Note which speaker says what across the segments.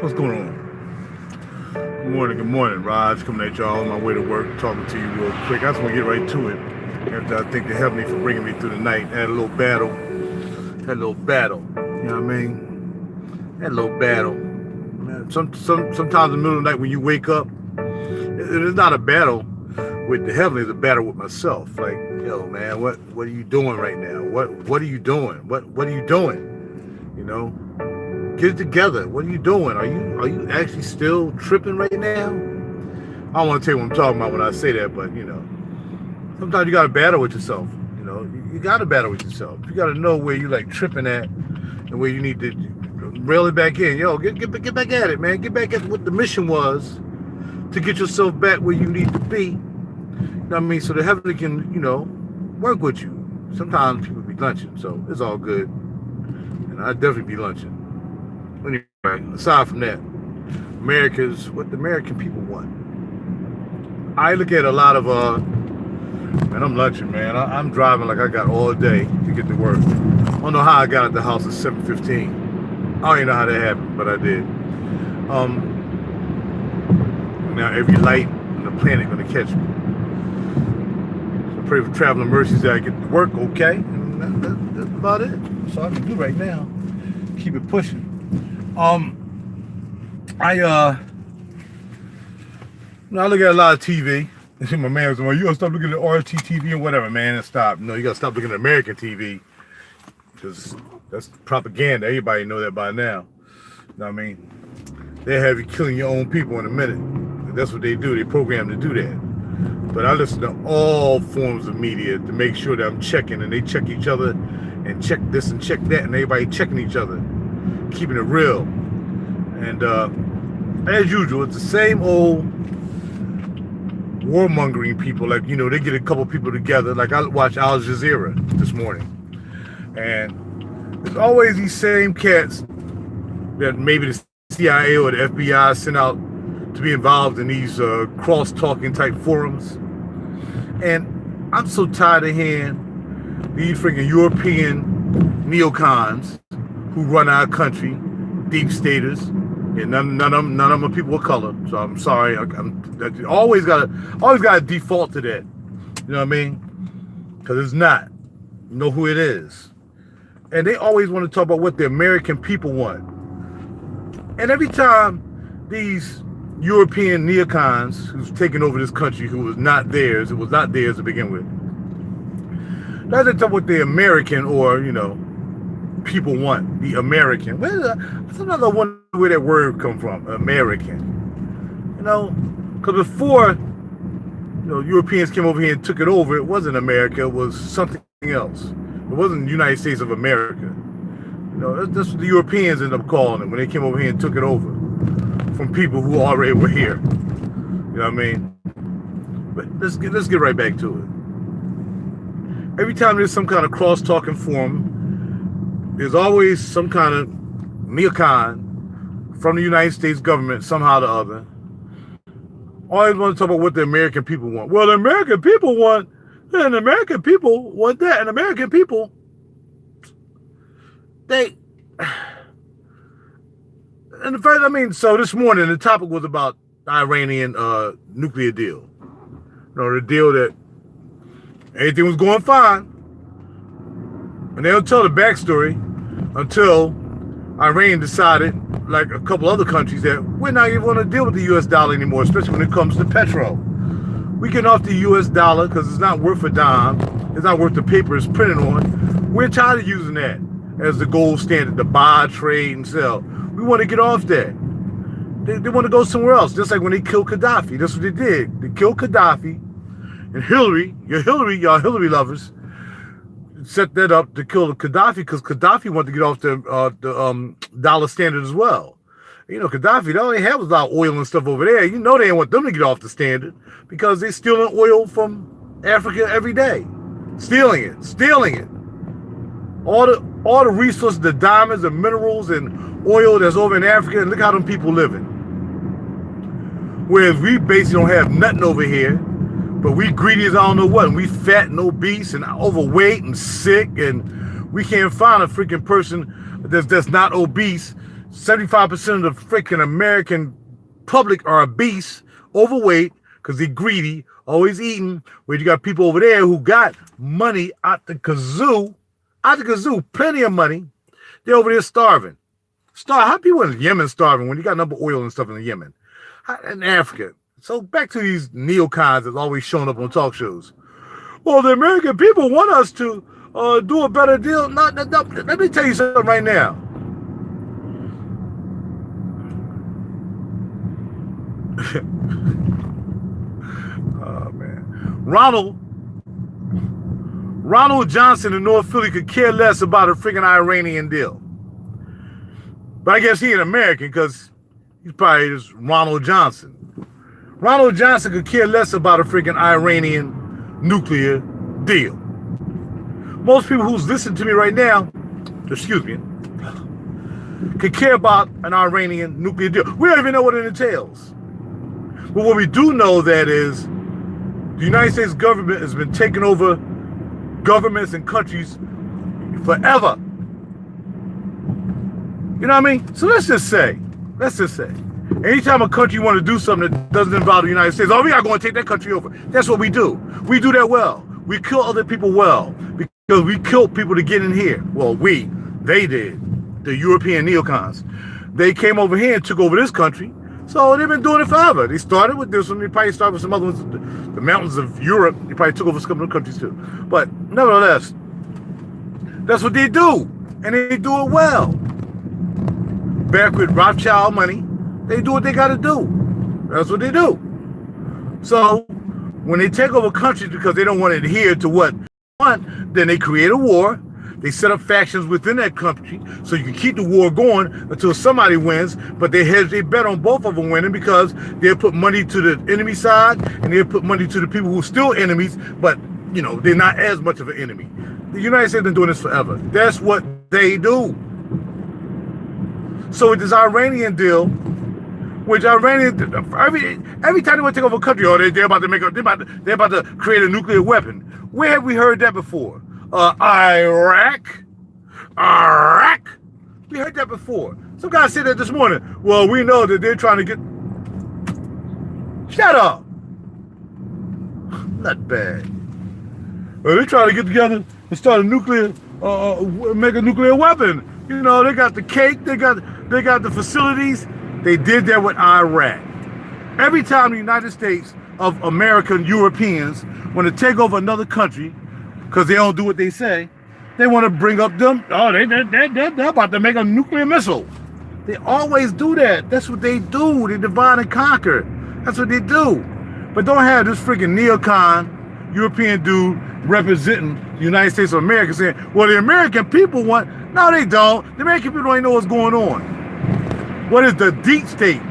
Speaker 1: What's going on? Good morning, Raj. Coming at y'all on my way to work, talking to you real quick. I just want to get right to it. After I thank the Heavenly for bringing me through the night. Had a little battle. You know what I mean? Had a little battle. Man, sometimes in the middle of the night when you wake up, it's not a battle with the Heavenly, it's a battle with myself. Like, yo, man, what are you doing right now? What are you doing? What are you doing? You know? Get it together. What are you doing? Are you actually still tripping right now? I don't want to tell you what I'm talking about when I say that, but sometimes you got to battle with yourself. You got to battle with yourself. You got to know where you like tripping at and where you need to reel it back in. Get back at it, man. Get back at what the mission was to get yourself back where you need to be. You know what I mean? So the Heavenly can, work with you. Sometimes people be lunching, so it's all good. And I definitely be lunching. Anyway, aside from that, what the American people want. I look at a lot of, man, I'm lunching, man. I'm driving like I got all day to get to work. I don't know how I got at the house at 7:15. I don't even know how that happened, but I did. Now every light on the planet gonna catch me. So pray for traveling mercies that I get to work okay. And that's about it. That's all I can do right now. Keep it pushing. I look at a lot of TV. My man was like, you gotta stop looking at RT TV and whatever, man, and stop. No, you gotta stop looking at American TV. Because that's propaganda. Everybody know that by now. You know what I mean? They'll have you killing your own people in a minute. That's what they do. They program to do that. But I listen to all forms of media to make sure that I'm checking, and they check each other and check this and check that, and everybody checking each other. Keeping it real. And as usual, it's the same old warmongering people. Like, they get a couple people together. Like, I watched Al Jazeera this morning. And there's always these same cats that maybe the CIA or the FBI sent out to be involved in these cross-talking type forums. And I'm so tired of hearing these freaking European neocons who run our country, deep staters, and none of them are people of color. So I'm sorry, I always gotta default to that. You know what I mean? Because it's not. You know who it is, and they always want to talk about what the American people want. And every time these European neocons who's taken over this country, it was not theirs to begin with. Now they talk what the American or people want, the American. Sometimes I wonder where that word come from, American. Because before, Europeans came over here and took it over, it wasn't America, it was something else. It wasn't the United States of America. That's what the Europeans ended up calling it when they came over here and took it over from people who already were here. You know what I mean? But let's get right back to it. Every time there's some kind of cross-talking forum, there's always some kind of neocon from the United States government, somehow or the other. Always want to talk about what the American people want. Well, the American people want, and the American people want that, and the American people, and in fact, so this morning the topic was about the Iranian nuclear deal. The deal that everything was going fine. And they don't tell the backstory until Iran decided, like a couple other countries, that we're not even going to deal with the U.S. dollar anymore, especially when it comes to petrol. We get off the U.S. dollar because it's not worth a dime. It's not worth the paper it's printed on. We're tired of using that as the gold standard to buy, trade, and sell. We want to get off that. They want to go somewhere else, just like when they killed Gaddafi. That's what they did. They killed Gaddafi. And y'all Hillary lovers, set that up to kill Gaddafi because Gaddafi wanted to get off the dollar standard as well. Gaddafi, all they have was a lot of oil and stuff over there. They didn't want them to get off the standard because they're stealing oil from Africa every day. Stealing it. All the resources, the diamonds, the minerals, and oil that's over in Africa, and look how them people living. Whereas we basically don't have nothing over here, but we greedy as I don't know what, and we fat and obese and overweight and sick, and we can't find a freaking person that's not obese 75% of the freaking American public are obese, overweight, because they're greedy, always eating. Where you got people over there who got money out the kazoo, plenty of money. They're over there starving. How people in Yemen starving when you got number oil and stuff in Yemen? In Africa. So back to these neocons that's always showing up on talk shows. Well, the American people want us to do a better deal. No, let me tell you something right now. Oh, man. Ronald Johnson in North Philly could care less about a freaking Iranian deal. But I guess he an American because he's probably just Ronald Johnson. Ronald Johnson could care less about a freaking Iranian nuclear deal. Most people who's listening to me right now, could care about an Iranian nuclear deal. We don't even know what it entails. But what we do know that is the United States government has been taking over governments and countries forever. You know what I mean? So let's just say, anytime a country want to do something that doesn't involve the United States, we are going to take that country over. That's what we do. We do that well. We kill other people well because we killed people to get in here. Well, they did. The European neocons. They came over here and took over this country. So they've been doing it forever. They started with this one. They probably started with some other ones. The mountains of Europe. They probably took over some other countries too. But nevertheless, that's what they do. And they do it well. Back with Rothschild money, they do what they got to do. That's what they do. So when they take over countries because they don't want to adhere to what they want, then they create a war. They set up factions within that country so you can keep the war going until somebody wins, but they bet on both of them winning because they'll put money to the enemy side and they'll put money to the people who are still enemies, but they're not as much of an enemy. The United States has been doing this forever. That's what they do. So with this Iranian deal, which every time they want to take over a country, they're about to create a nuclear weapon. Where have we heard that before? Iraq. We heard that before. Some guy said that this morning. Well, we know that they're trying to get. Shut up. Not bad. Well, they're trying to get together and start make a nuclear weapon. They got the cake. They got the facilities. They did that with Iraq. Every time the United States of American Europeans want to take over another country, because they don't do what they say, they want to bring up them. They're about to make a nuclear missile. They always do that. That's what they do. They divide and conquer. That's what they do. But don't have this freaking neocon European dude representing the United States of America saying, well, the American people want. No, they don't. The American people don't even know what's going on. What is the deep state?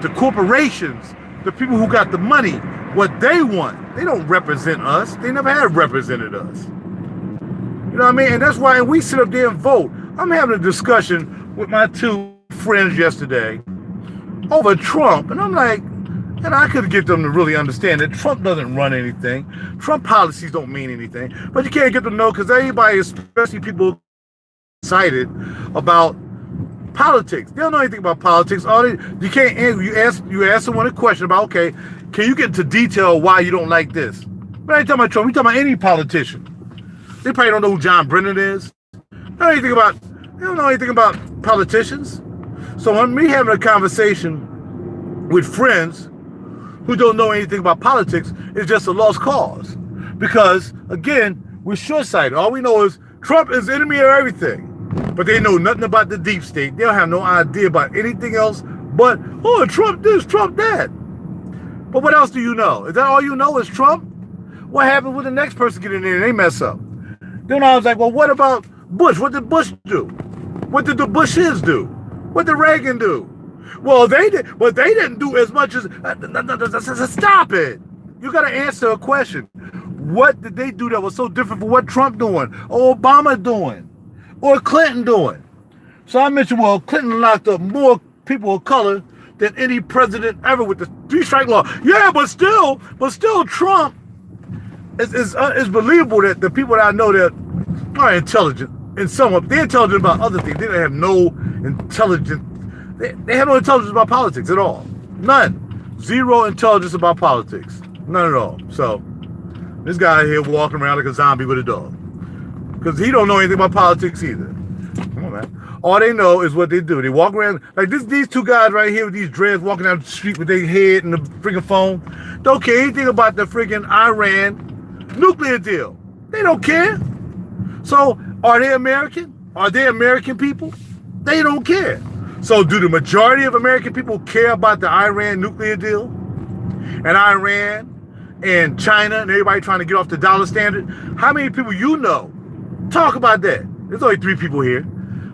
Speaker 1: The corporations, the people who got the money, what they want. They don't represent us. They never have represented us. You know what I mean? And that's why we sit up there and vote. I'm having a discussion with my two friends yesterday over Trump. And I'm like, and I could get them to really understand that Trump doesn't run anything. Trump policies don't mean anything. But you can't get them to know because everybody, especially people excited about politics. They don't know anything about politics. You ask someone a question about, okay, can you get into detail why you don't like this? But I ain't talking about Trump. We talking about any politician. They probably don't know who John Brennan is. They don't know anything about politicians. So when me having a conversation with friends who don't know anything about politics, it's just a lost cause. Because again, we're short-sighted. All we know is Trump is the enemy of everything. But they know nothing about the deep state. They don't have no idea about anything else but, Trump this, Trump that. But what else do you know? Is that all you know is Trump? What happens when the next person get in there and they mess up? Then I was like, well, what about Bush? What did Bush do? What did the Bushes do? What did Reagan do? Well, they did, but they didn't do as much as, stop it. You got to answer a question. What did they do that was so different from what Trump doing, or Obama doing, or Clinton doing? So I mentioned, well, Clinton locked up more people of color than any president ever with the three-strike law. Yeah, but still Trump is believable that the people that I know that are intelligent in somewhat, they're intelligent about other things. They don't have no intelligent They have no intelligence about politics at all. None. Zero intelligence about politics. None at all. So this guy here walking around like a zombie with a dog. Because he don't know anything about politics either. Come on, man. All they know is what they do. They walk around like these two guys right here with these dreads walking down the street with their head and the freaking phone. Don't care anything about the freaking Iran nuclear deal. They don't care. So are they American? Are they American people? They don't care. So do the majority of American people care about the Iran nuclear deal? And Iran and China and everybody trying to get off the dollar standard? How many people you know talk about that? There's only 3 people here.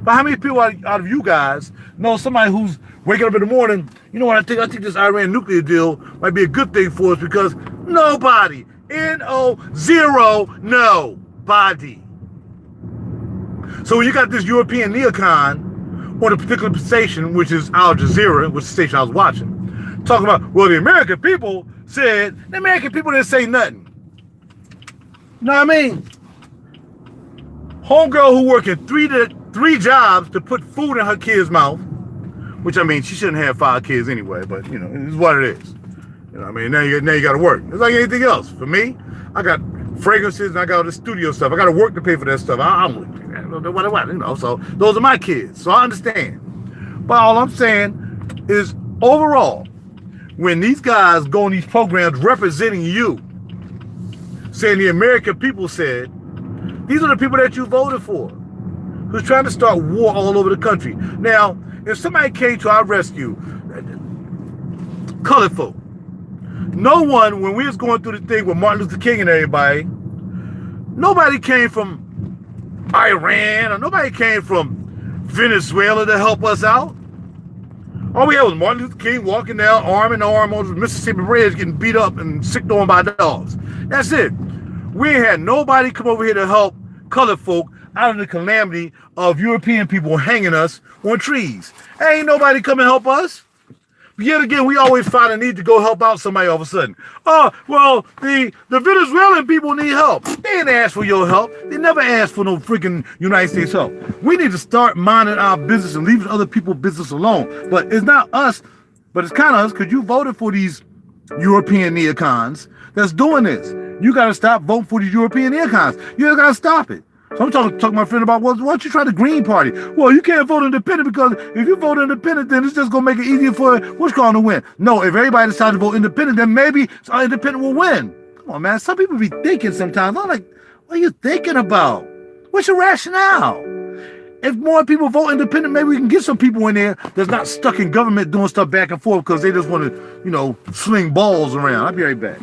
Speaker 1: But how many people out of you guys know somebody who's waking up in the morning, you know what, I think this Iran nuclear deal might be a good thing for us because nobody, N-O-0, nobody. So when you got this European neocon on a particular station, which is Al Jazeera, which is the station I was watching, talking about, well, the American people said, the American people didn't say nothing. You know what I mean? Homegirl who working three jobs to put food in her kid's mouth, which I mean, she shouldn't have 5 kids anyway, but you know, it's what it is. You know what I mean? Now you got to work. It's like anything else. For me, I got fragrances and I got all the studio stuff. I got to work to pay for that stuff. I'm what, you know, so those are my kids. So I understand. But all I'm saying is overall, when these guys go on these programs representing you, saying the American people said, these are the people that you voted for, who's trying to start war all over the country. Now, if somebody came to our rescue, colored folk, no one, when we was going through the thing with Martin Luther King and everybody, nobody came from Iran or nobody came from Venezuela to help us out. All we had was Martin Luther King walking down arm in arm on the Mississippi Bridge getting beat up and sicked on by dogs. That's it. We ain't had nobody come over here to help colored folk out of the calamity of European people hanging us on trees. Ain't nobody come and help us. Yet again, we always find a need to go help out somebody all of a sudden. Oh, well, the Venezuelan people need help. They didn't ask for your help. They never asked for no freaking United States help. We need to start minding our business and leaving other people's business alone. But it's not us, but it's kind of us because you voted for these European neocons that's doing this. You got to stop voting for these European neocons. You just got to stop it. So I'm talking to my friend about, well, why don't you try the Green Party? Well, you can't vote independent because if you vote independent, then it's just going to make it easier for what's going to win. No, if everybody decides to vote independent, then maybe independent will win. Come on, man. Some people be thinking sometimes. I'm like, what are you thinking about? What's your rationale? If more people vote independent, maybe we can get some people in there that's not stuck in government doing stuff back and forth because they just want to, you know, sling balls around. I'll be right back.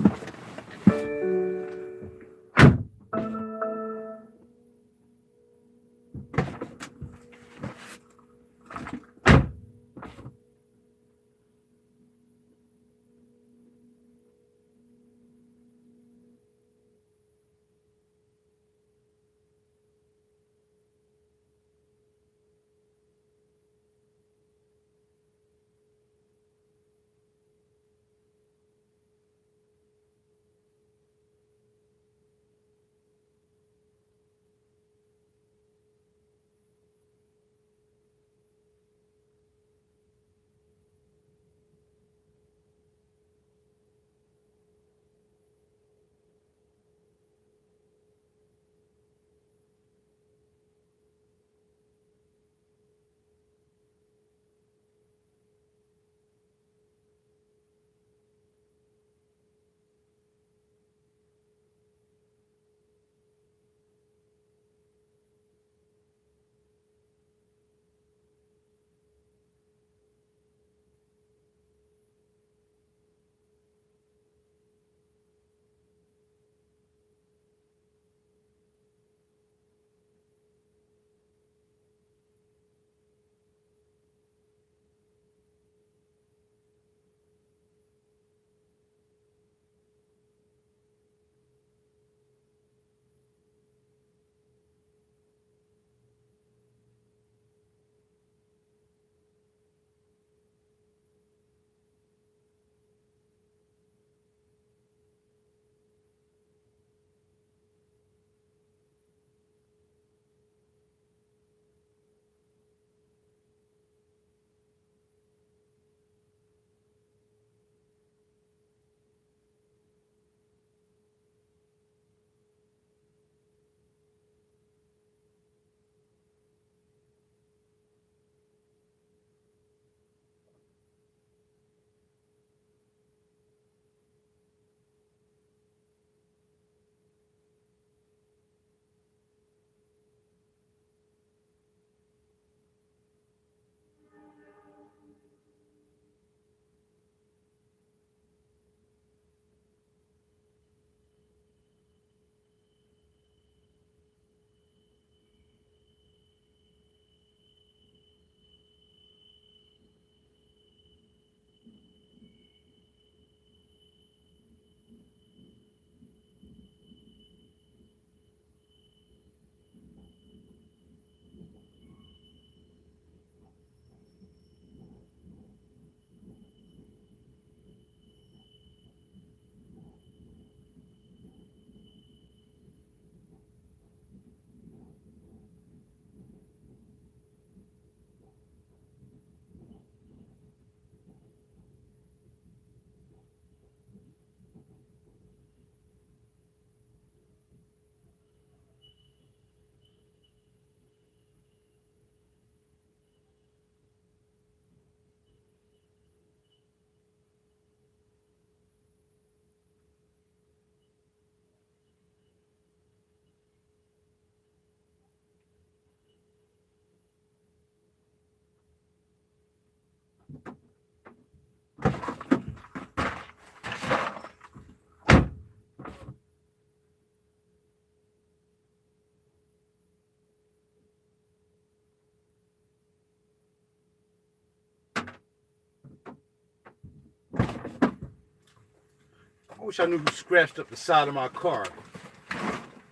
Speaker 1: wish I knew who scratched up the side of my car.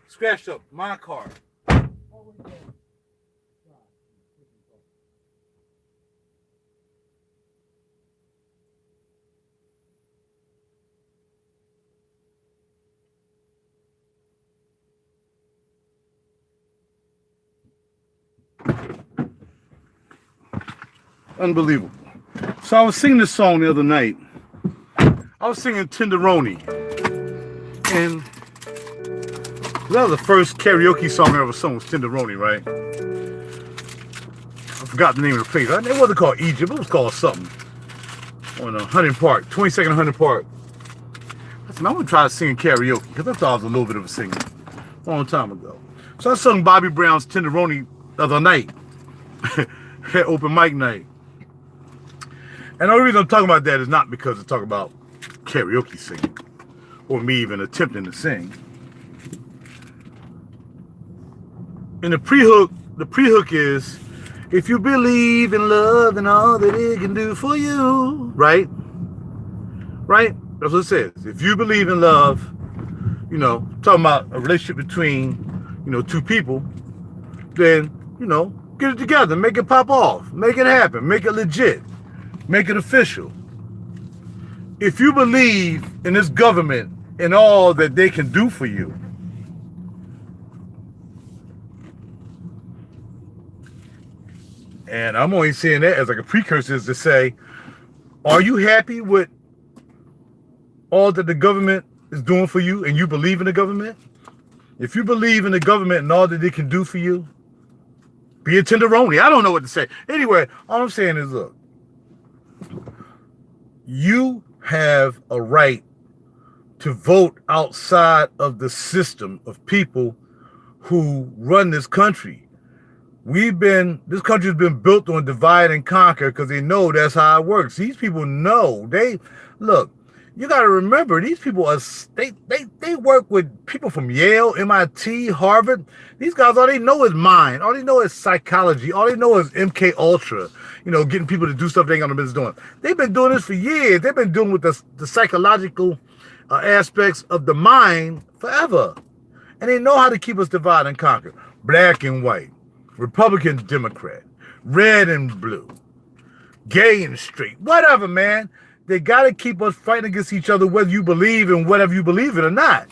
Speaker 1: Scratched up my car. Unbelievable. So I was singing this song the other night. I was singing Tenderoni. And that was the first karaoke song I ever sung was Tenderoni, right? I forgot the name of the place. It wasn't called Egypt. It was called something. On Hunting Park, 22nd Hunting Park. I said, I'm going to try singing karaoke because I thought I was a little bit of a singer a long time ago. So I sung Bobby Brown's Tenderoni the other night. At open mic night. And the only reason I'm talking about that is not because I'm talking about karaoke singing or me even attempting to sing. And the pre-hook is, if you believe in love and all that it can do for you, right? Right? That's what it says. If you believe in love, you know, talking about a relationship between, you know, two people, then, you know, get it together, make it pop off, make it happen, make it legit, make it official. If you believe in this government and all that they can do for you, and I'm only saying that as like a precursor to say, are you happy with all that the government is doing for you and you believe in the government? If you believe in the government and all that they can do for you, be a tenderoni. I don't know what to say. Anyway, all I'm saying is, look, you have a right to vote outside of the system of people who run this country. This country's been built on divide and conquer because they know that's how it works. These people know. Look, you got to remember, these people are, they work with people from Yale, MIT, Harvard. These guys, all they know is mind. All they know is psychology. All they know is MK Ultra, you know, getting people to do stuff they ain't got no business doing. They've been doing this for years. They've been dealing with the psychological aspects of the mind forever. And they know how to keep us divide and conquer. Black and white, Republican, Democrat, red and blue, gay and straight, whatever, man. They got to keep us fighting against each other, whether you believe in whatever you believe in or not.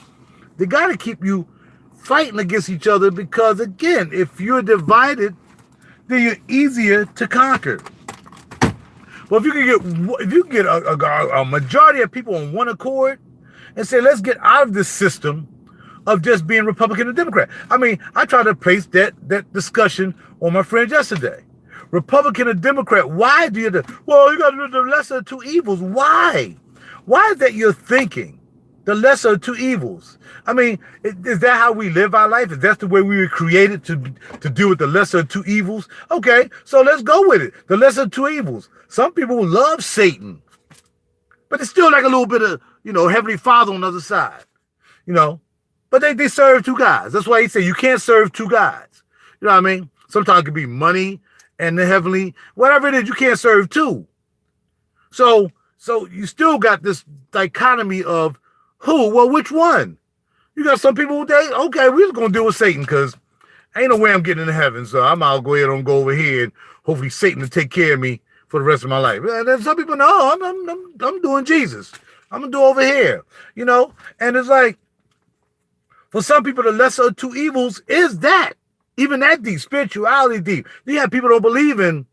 Speaker 1: They got to keep you fighting against each other because, again, if you're divided, then you're easier to conquer. Well, if you can get a majority of people on one accord and say, let's get out of this system of just being Republican and Democrat. I mean, I tried to place that discussion on my friends yesterday. Republican and Democrat, why do you got to do the lesser of two evils. Why? Why is that your thinking? The lesser of two evils. I mean, is that how we live our life? Is that the way we were created to deal with the lesser of two evils? Okay, so let's go with it. The lesser of two evils. Some people love Satan, but it's still like a little bit of, you know, Heavenly Father on the other side, you know. But they serve two guys. That's why he said you can't serve two guys. You know what I mean? Sometimes it could be money and the heavenly, whatever it is, you can't serve two. So you still got this dichotomy of who? Well, which one? You got some people who okay, we're just gonna deal with Satan because ain't no way I'm getting into heaven, so I'm out go ahead and go over here and hopefully Satan will take care of me for the rest of my life. And then some people, no, I'm doing Jesus. I'm gonna do over here, you know. And it's like, for some people, the lesser of two evils is that. Even that deep, spirituality deep. You have people who don't believe in,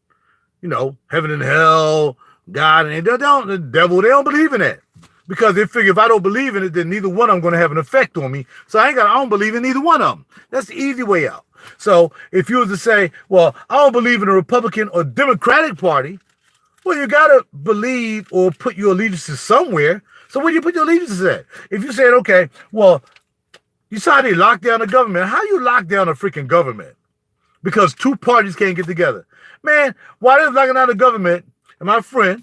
Speaker 1: you know, heaven and hell, God, and the devil. They don't believe in that because they figure if I don't believe in it, then neither one of them going to have an effect on me. So I don't believe in neither one of them. That's the easy way out. So if you were to say, well, I don't believe in a Republican or Democratic Party, well, you got to believe or put your allegiances somewhere. So where do you put your allegiances at? If you said, okay, well, you saw they locked down the government. How you lock down a freaking government? Because two parties can't get together. Man, why they locking down the government, and my friend,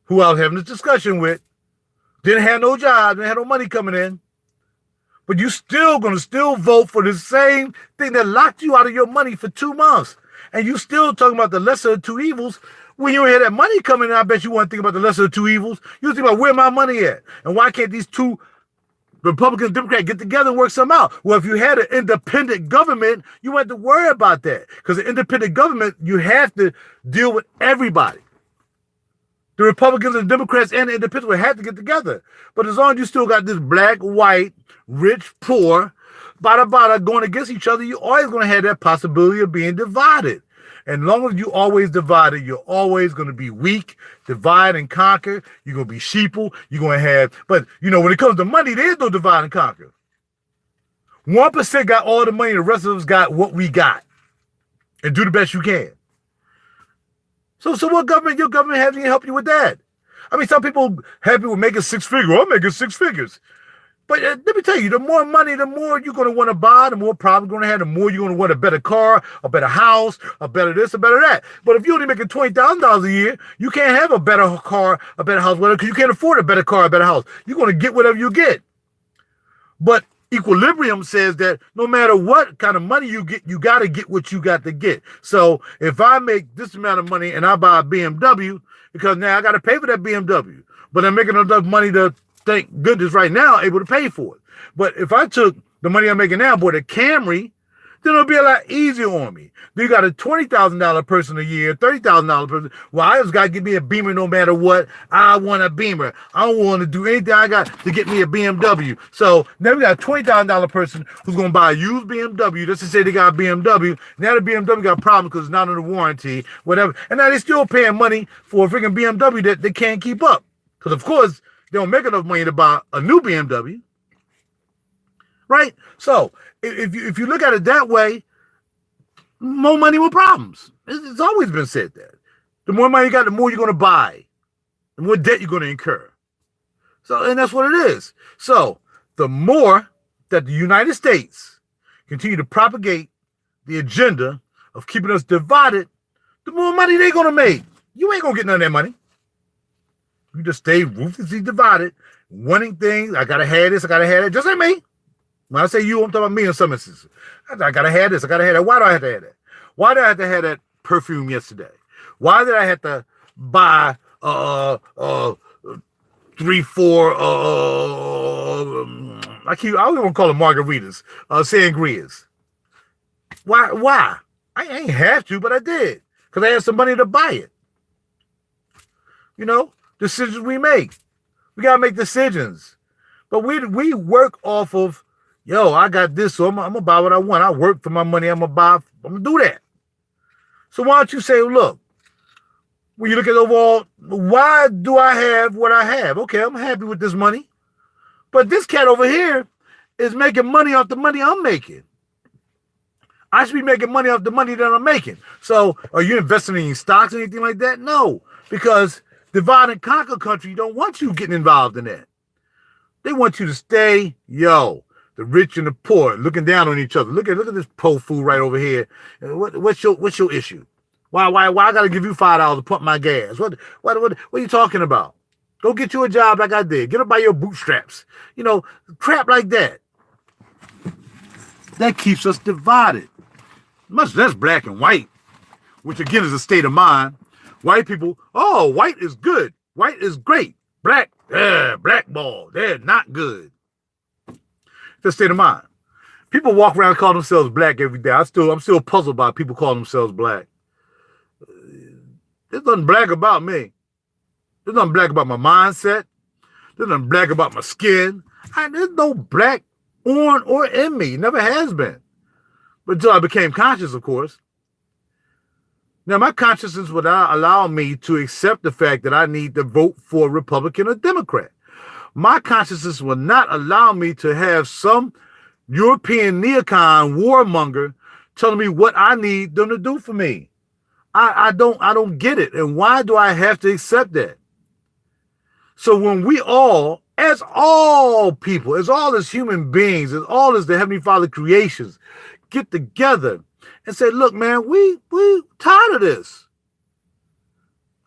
Speaker 1: who I was having this discussion with, didn't have no job, didn't have no money coming in, but you still gonna vote for the same thing that locked you out of your money for 2 months. And you still talking about the lesser of two evils. When you hear that money coming in, I bet you want to think about the lesser of two evils. You think about where my money at and why can't these two Republicans and Democrats get together and work something out? Well, if you had an independent government, you wouldn't have to worry about that, because the independent government, you have to deal with everybody. The Republicans and Democrats and the independents would have to get together. But as long as you still got this black, white, rich, poor, bada going against each other, you're always going to have that possibility of being divided. And as long as you always divided, you're always going to be weak, divide and conquer. You're going to be sheeple. You're going to have, but you know, when it comes to money, there is no divide and conquer. 1% got all the money, the rest of us got what we got. And do the best you can. So what government, your government has to help you with that? I mean, some people happy with making six figures. I'm making six figures. But let me tell you, the more money, the more you're going to want to buy, the more problems you're going to have, the more you're going to want a better car, a better house, a better this, a better that. But if you're only making $20,000 a year, you can't have a better car, a better house, whatever, because you can't afford a better car, a better house. You're going to get whatever you get. But equilibrium says that no matter what kind of money you get, you got to get what you got to get. So if I make this amount of money and I buy a BMW, because now I got to pay for that BMW, but I'm making enough money to, thank goodness, right now, able to pay for it. But if I took the money I'm making now, bought a Camry, then it'll be a lot easier on me. Then you got a $20,000 person a year, $30,000 person. Well, I just got to get me a Beamer no matter what. I want a Beamer. I don't want to do anything I got to get me a BMW. So now we got a $20,000 person who's going to buy a used BMW just to say they got a BMW. Now the BMW got a problem because it's not under warranty, whatever. And now they're still paying money for a freaking BMW that they can't keep up. Because, of course, they don't make enough money to buy a new BMW. Right? So if you look at it that way, more money, more problems. It's always been said that. The more money you got, the more you're going to buy, the more debt you're going to incur. So, and that's what it is. So the more that the United States continue to propagate the agenda of keeping us divided, the more money they're going to make. You ain't going to get none of that money. You just stay ruthlessly divided, wanting things. I got to have this, I got to have that. Just like me. When I say you, I'm talking about me in some instances. I got to have this, I got to have that. Why do I have to have that? Why did I have to have that perfume yesterday? Why did I have to buy 3, 4, I don't want to call them margaritas, sangrias. Why? I ain't have to, but I did. Because I had some money to buy it. You know, decisions we make. We got to make decisions. But we work off of, yo, I got this, so I'm going to buy what I want. I work for my money. I'm going to do that. So why don't you say, look, when you look at overall, why do I have what I have? Okay, I'm happy with this money. But this cat over here is making money off the money I'm making. I should be making money off the money that I'm making. So are you investing in stocks or anything like that? No, because divide and conquer country don't want you getting involved in that. They want you to stay, the rich and the poor, looking down on each other. Look at this po fool right over here. What's your issue? Why I gotta give you $5 to pump my gas? What are you talking about? Go get you a job like I did. Get up by your bootstraps. Crap like that. That keeps us divided. Much less black and white, which again is a state of mind. White people, oh, white is good. White is great. Black, blackball. They're not good. It's a state of mind. People walk around and call themselves black every day. I'm still puzzled by people calling themselves black. There's nothing black about me. There's nothing black about my mindset. There's nothing black about my skin. There's no black on or in me. Never has been. But until I became conscious, of course. Now, my consciousness would not allow me to accept the fact that I need to vote for a Republican or Democrat. My consciousness will not allow me to have some European neocon warmonger telling me what I need them to do for me. I don't get it. And why do I have to accept that? So when we all, as all people, as human beings, as the Heavenly Father creations, get together and say, look, man, we tired of this.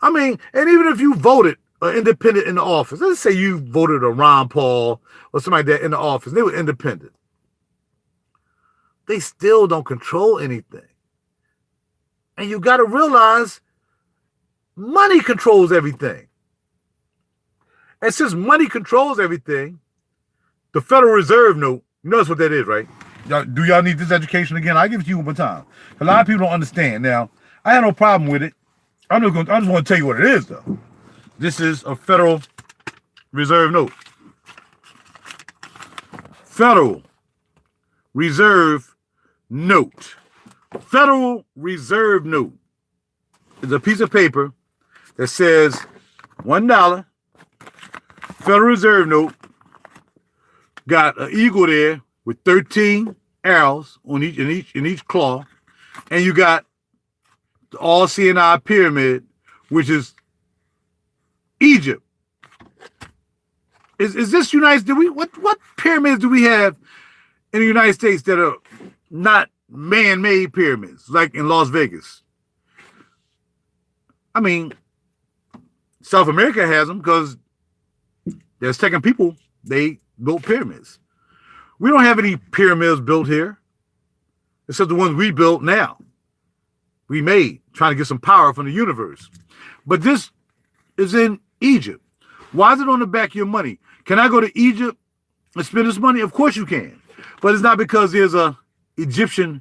Speaker 1: I mean, and even if you voted independent in the office, let's say you voted a Ron Paul or somebody like that in the office, they were independent. They still don't control anything. And you got to realize money controls everything. And since money controls everything, the Federal Reserve note, you notice what that is, right? Do y'all need this education again? I'll give it to you one more time. A lot of people don't understand. Now, I have no problem with it. I just want to tell you what it is, though. This is a Federal Reserve note. Federal Reserve note. Federal Reserve note is a piece of paper that says $1 Federal Reserve note, got an eagle there with 13 arrows on each claw, and you got the all-seeing eye pyramid, which is Egypt. Is this United States? What pyramids do we have in the United States that are not man-made pyramids, like in Las Vegas? I mean, South America has them because the Aztecan people, they built pyramids. We don't have any pyramids built here, except the ones we built now. We made, trying to get some power from the universe. But this is in Egypt. Why is it on the back of your money? Can I go to Egypt and spend this money? Of course you can. But it's not because there's a Egyptian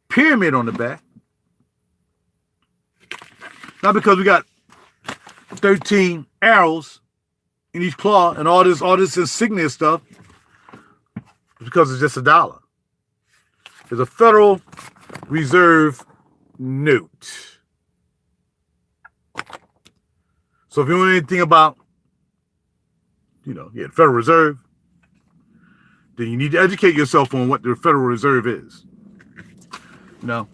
Speaker 1: pyramid on the back. Not because we got 13 arrows in each claw and all this insignia stuff. It's because it's just $1. It's a Federal Reserve note. So if you know anything about, the Federal Reserve, then you need to educate yourself on what the Federal Reserve is. And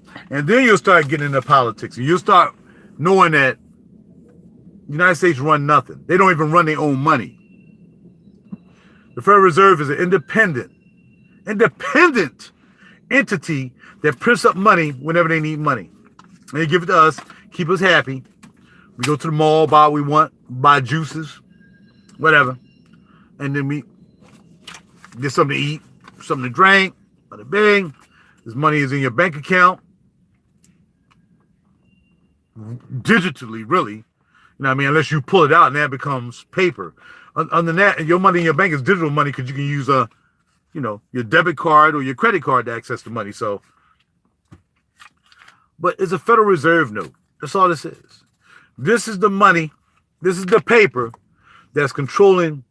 Speaker 1: then you'll start getting into politics, and you'll start knowing that the United States run nothing. They don't even run their own money. The Federal Reserve is an independent entity that prints up money whenever they need money. And they give it to us, keep us happy. We go to the mall, buy what we want, buy juices, whatever. And then we get something to eat, something to drink, bada bing. This money is in your bank account. Digitally, really. Unless you pull it out and that becomes paper. Other than that, your money in your bank is digital money because you can use your debit card or your credit card to access the money. So, but it's a Federal Reserve note. That's all this is. This is the money. This is the paper that's controlling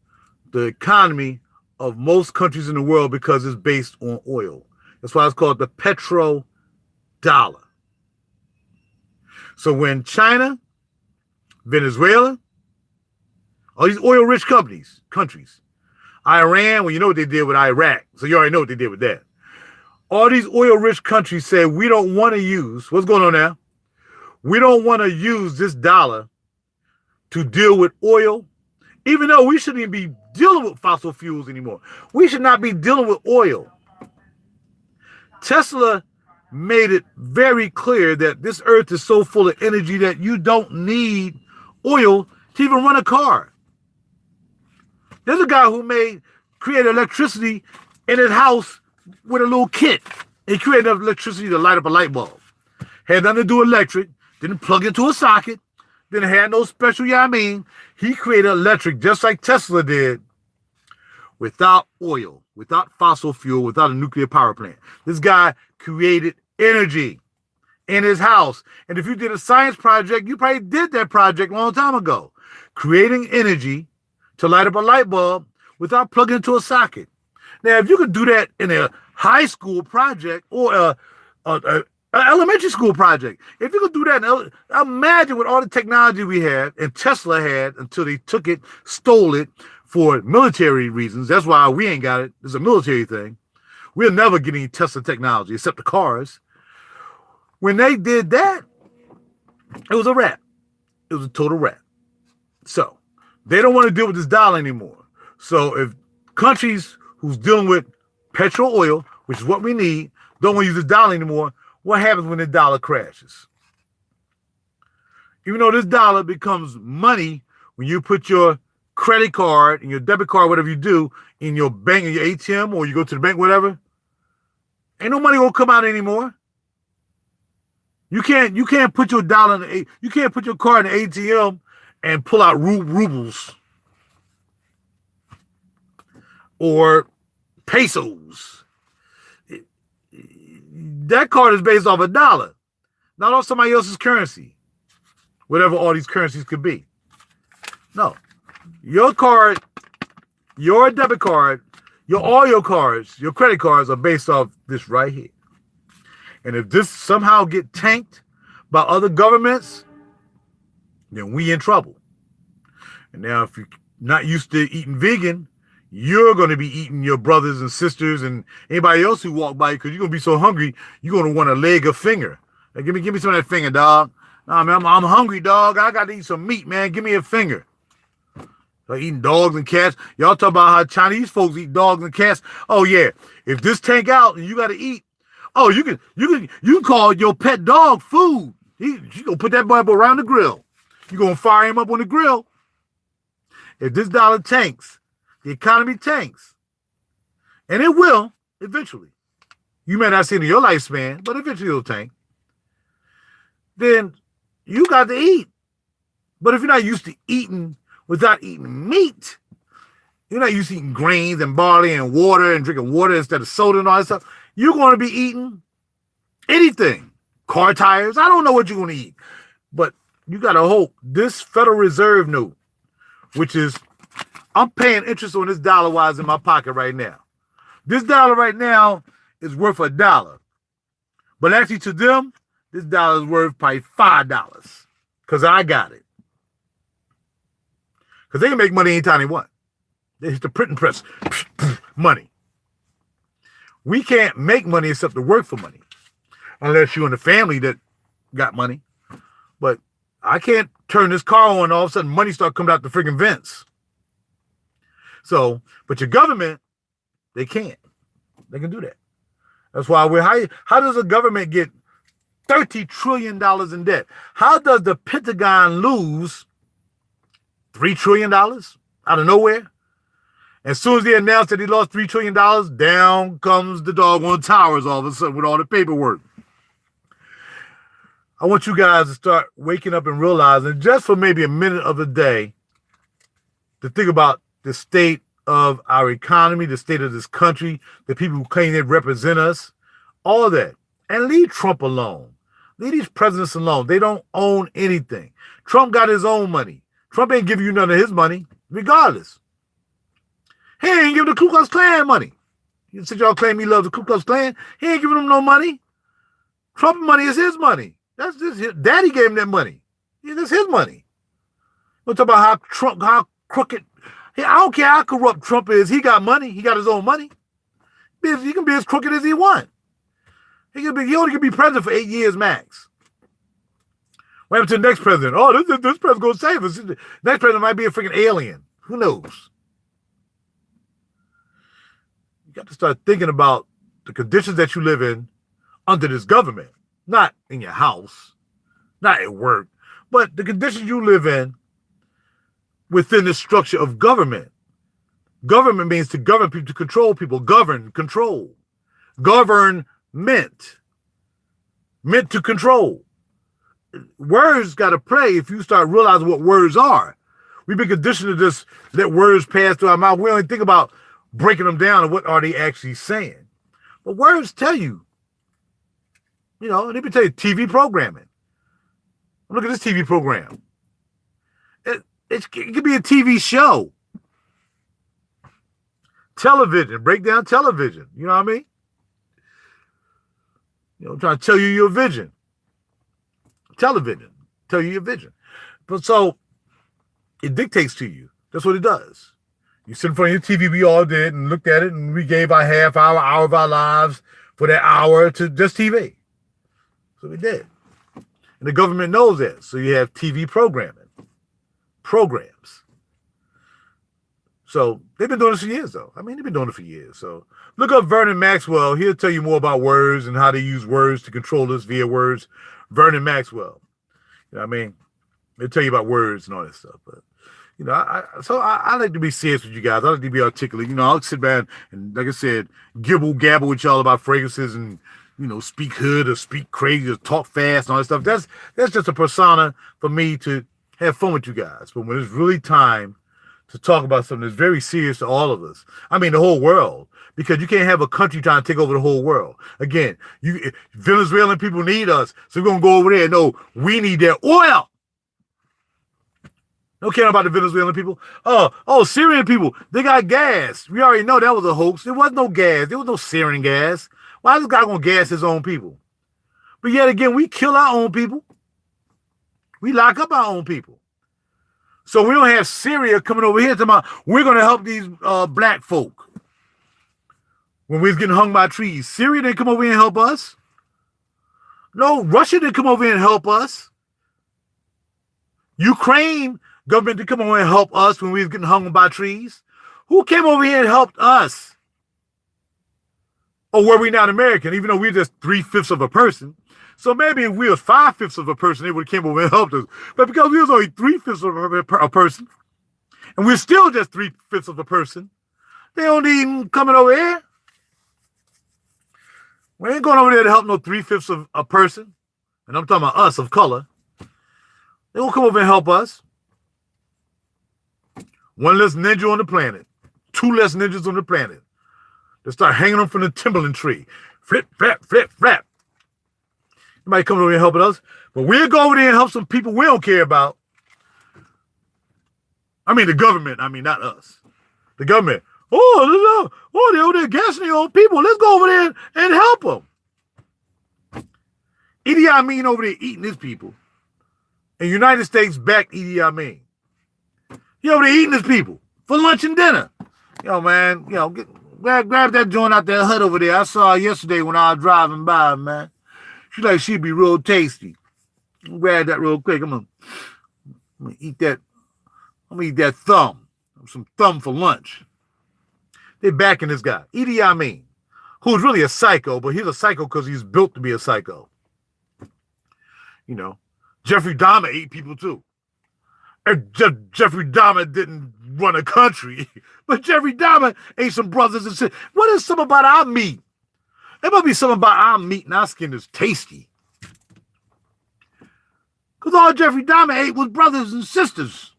Speaker 1: the economy of most countries in the world because it's based on oil. That's why it's called the petrodollar. So when China, Venezuela, all these oil-rich countries, Iran, well, you know what they did with Iraq, so you already know what they did with that. All these oil-rich countries said, we don't want to use, what's going on now? We don't want to use this dollar to deal with oil, even though we shouldn't even be dealing with fossil fuels anymore. We should not be dealing with oil. Tesla made it very clear that this earth is so full of energy that you don't need oil to even run a car. There's a guy who created electricity in his house with a little kit. He created electricity to light up a light bulb. Had nothing to do with electric, didn't plug into a socket, didn't have no special, he created electric just like Tesla did without oil, without fossil fuel, without a nuclear power plant. This guy created energy in his house. And if you did a science project, you probably did that project a long time ago. Creating energy to light up a light bulb without plugging into a socket. Now, if you could do that in a high school project or an elementary school project, if you could do that, imagine with all the technology we had and Tesla had until they took it, stole it for military reasons. That's why we ain't got it. It's a military thing. We'll never get any Tesla technology except the cars. When they did that, it was a wrap. It was a total wrap. So they don't want to deal with this dollar anymore. So if countries who's dealing with petrol oil, which is what we need, don't want to use this dollar anymore, what happens when the dollar crashes? Even though this dollar becomes money when you put your credit card and your debit card, whatever you do, in your bank, in your ATM, or you go to the bank, whatever, ain't no money gonna come out anymore. You can't put your dollar in you can't put your card in the ATM and pull out rubles or pesos. That card is based off a dollar, not off somebody else's currency, whatever all these currencies could be. No, your card, your debit card, all your cards, your credit cards are based off this right here. And if this somehow get tanked by other governments, then we in trouble. And now if you're not used to eating vegan, you're going to be eating your brothers and sisters and anybody else who walk by because you're going to be so hungry, you're going to want a leg or finger. Like, give me some of that finger, dog. Nah, man, I'm hungry, dog. I got to eat some meat, man. Give me a finger. Like eating dogs and cats. Y'all talk about how Chinese folks eat dogs and cats. Oh, yeah. If this tank out and you got to eat, oh, you can call your pet dog food. You going to put that boy up around the grill. You're going to fire him up on the grill. If this dollar tanks, the economy tanks, and it will eventually. You may not see it in your lifespan, but eventually it'll tank. Then you got to eat. But if you're not used to eating without eating meat, you're not used to eating grains and barley and water and drinking water instead of soda and all that stuff, you're going to be eating anything. Car tires. I don't know what you're going to eat. But you got to hope this Federal Reserve note, which is, I'm paying interest on this dollar wise in my pocket right now. This dollar right now is worth $1. But actually to them, this dollar is worth probably $5 because I got it. Because they can make money anytime they want. They hit the printing press. Money. We can't make money except to work for money. Unless you're in a family that got money. But I can't turn this car on and all of a sudden money start coming out the freaking vents. So, but your government, they can't. They can do that. That's why how does a government get $30 trillion in debt? How does the Pentagon lose $3 trillion out of nowhere? As soon as they announced that he lost $3 trillion, down comes the doggone towers all of a sudden with all the paperwork. I want you guys to start waking up and realizing, just for maybe a minute of the day, to think about the state of our economy, the state of this country, the people who claim they represent us, all of that. And leave Trump alone. Leave these presidents alone. They don't own anything. Trump got his own money. Trump ain't giving you none of his money, regardless. He ain't giving the Ku Klux Klan money. You said y'all claim he loves the Ku Klux Klan. He ain't giving them no money. Trump's money is his money. That's just his daddy gave him that money. Yeah, that's his money. We'll talk about how crooked. I don't care how corrupt Trump is. He got money. He got his own money. He can be as crooked as he wants. He only can be president for 8 years max. What happened to the next president? Oh, this president's going to save us. The next president might be a freaking alien. Who knows? You got to start thinking about the conditions that you live in under this government. Not in your house, not at work, but the conditions you live in within the structure of government. Government means to govern people, to control people. Govern, control. Government. Meant to control. Words got to play if you start realizing what words are. We've been conditioned to just let words pass through our mouth. We only think about breaking them down and what are they actually saying. But words tell you. You know, let me tell you, TV programming. Look at this TV program. It could be a TV show. Television, break down television. You know what I mean? You know, I'm trying to tell you your vision. Television, tell you your vision. But so, it dictates to you. That's what it does. You sit in front of your TV, we all did, and looked at it, and we gave our half hour of our lives for that hour to just TV. So we did. And the government knows that. So you have TV programming. Programs. So they've been doing this for years, though. I mean, they've been doing it for years. So look up Vernon Maxwell. He'll tell you more about words and how they use words to control us via words. Vernon Maxwell. You know what I mean? They'll tell you about words and all that stuff. But, you know, I like to be serious with you guys. I like to be articulate. You know, I'll sit back and like I said, gibble, gabble with y'all about fragrances and speak hood or speak crazy or talk fast and all that stuff. That's just a persona for me to have fun with you guys. But when it's really time to talk about something that's very serious to all of us, I mean the whole world, because you can't have a country trying to take over the whole world. Again, Venezuelan people need us, so we're gonna go over there. No, we need their oil. Don't care about the Venezuelan people. Oh, Syrian people, they got gas. We already know that was a hoax. There was no gas. There was no Syrian gas. Why is this guy gonna gas his own people? But yet again, we kill our own people. We lock up our own people. So we don't have Syria coming over here talking about we're gonna help these black folk. When we was getting hung by trees, Syria didn't come over here and help us. No, Russia didn't come over here and help us. Ukraine government didn't come over here and help us when we was getting hung by trees. Who came over here and helped us? Or were we not American, even though we're just 3/5 of a person? So maybe if we were 5/5 of a person, they would have came over and helped us. But because we was only 3/5 of a person, and we're still just 3/5 of a person, they don't even coming over here. We ain't going over there to help no 3/5 of a person. And I'm talking about us of color. They won't come over and help us. One less ninja on the planet. 2 less ninjas on the planet. They start hanging them from the Timberland tree. Flip, flap, flip, flap. Nobody coming over here helping us. But we'll go over there and help some people we don't care about. I mean the government. I mean not us. The government. Oh, they're over there gassing their own people. Let's go over there and help them. Idi Amin over there eating his people. And United States backed Idi Amin. He over there eating his people for lunch and dinner. Man, grab that joint out that hut over there. I saw her yesterday when I was driving by, man. She'd be real tasty. Grab that real quick. I'm gonna eat that. I'm gonna eat that thumb. Some thumb for lunch. They're backing this guy, Idi Amin, who's really a psycho, but he's a psycho because he's built to be a psycho. Jeffrey Dahmer ate people too. Jeffrey Dahmer didn't run a country, but Jeffrey Dahmer ate some brothers and sisters. What is something about our meat? There must be something about our meat and our skin is tasty. Because all Jeffrey Dahmer ate was brothers and sisters.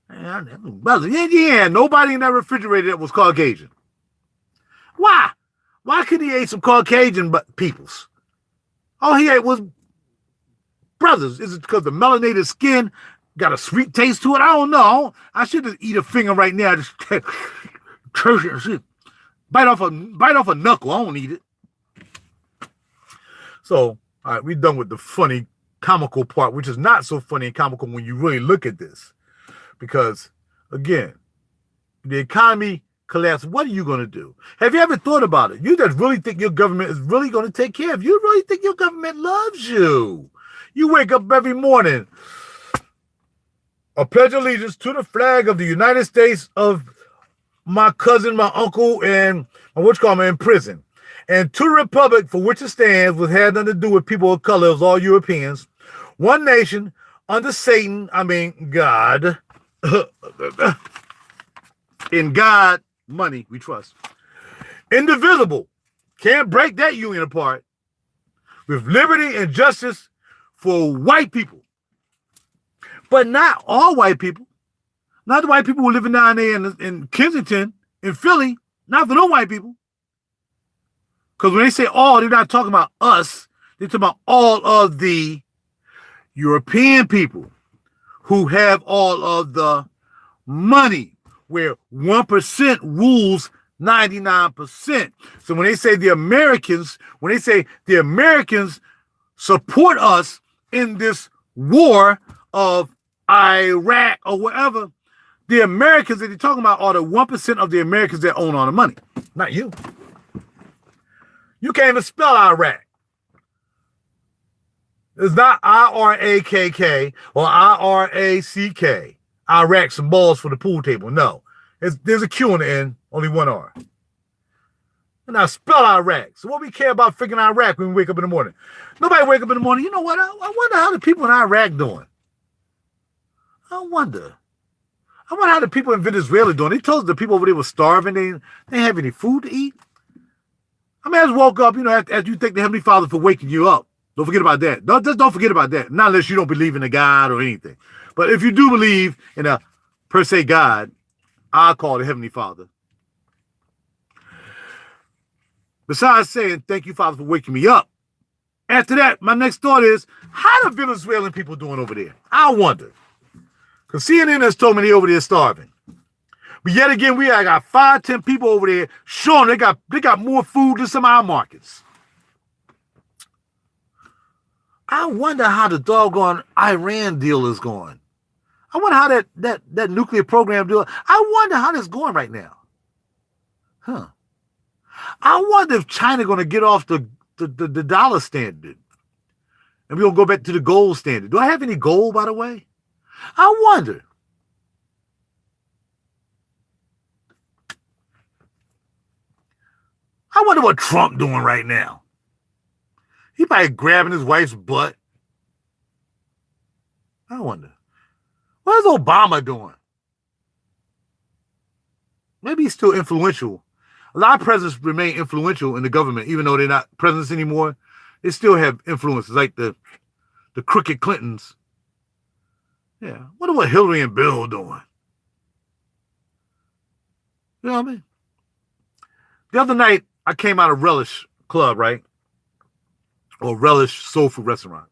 Speaker 1: Brother, yeah, nobody in that refrigerator that was Caucasian. Why? Why couldn't he eat some Caucasian peoples? All he ate was brothers. Is it because the melanated skin got a sweet taste to it? I don't know. I should just eat a finger right now. Just bite off a knuckle. I don't eat it. So, all right, we're done with the funny, comical part, which is not so funny and comical when you really look at this. Because, again, the economy collapsed. What are you going to do? Have you ever thought about it? You just really think your government is really going to take care of you? You really think your government loves you? You wake up every morning. I pledge allegiance to the flag of the United States of my cousin, my uncle, and my in prison. And to the republic for which it stands, which had nothing to do with people of color, it was all Europeans. One nation, under Satan, God. In God, money, we trust. Indivisible. Can't break that union apart. With liberty and justice for white people. But not all white people. Not the white people who are living down there in Kensington, in Philly. Not for no white people. Because when they say all, they're not talking about us. They're talking about all of the European people who have all of the money, where 1% rules 99%. So when they say the Americans support us in this war of Iraq or whatever, the Americans that they're talking about are the 1% of the Americans that own all the money, not you. You can't even spell Iraq. It's not I-R-A-K-K or I-R-A-C-K. Iraq, some balls for the pool table. No. There's a Q on the end, only one R. And I spell Iraq. So what we care about freaking Iraq when we wake up in the morning? Nobody wake up in the morning. You know what? I wonder how the people in Iraq doing. I wonder how the people in Venezuela doing. They told us the people over there were starving. They didn't have any food to eat. I mean, I just woke up, as you thank the Heavenly Father for waking you up. Don't forget about that. Don't forget about that. Not unless you don't believe in a God or anything. But if you do believe in a per se God, I'll call the Heavenly Father. Besides saying, thank you, Father, for waking me up. After that, my next thought is, how the Venezuelan people doing over there? I wonder. Because CNN has told me they over there starving. But yet again, we got 5, 10 people over there showing they got more food than some of our markets. I wonder how the doggone Iran deal is going. I wonder how that nuclear program deal. I wonder how that's going right now. Huh. I wonder if China going to get off the dollar standard. And we're going to go back to the gold standard. Do I have any gold, by the way? I wonder. I wonder what Trump doing right now. He probably grabbing his wife's butt. I wonder. What is Obama doing? Maybe he's still influential. A lot of presidents remain influential in the government, even though they're not presidents anymore. They still have influences, like the crooked Clintons. Yeah. Wonder what Hillary and Bill doing. You know what I mean? The other night, I came out of Relish Club, right? Or Relish Soul Food Restaurant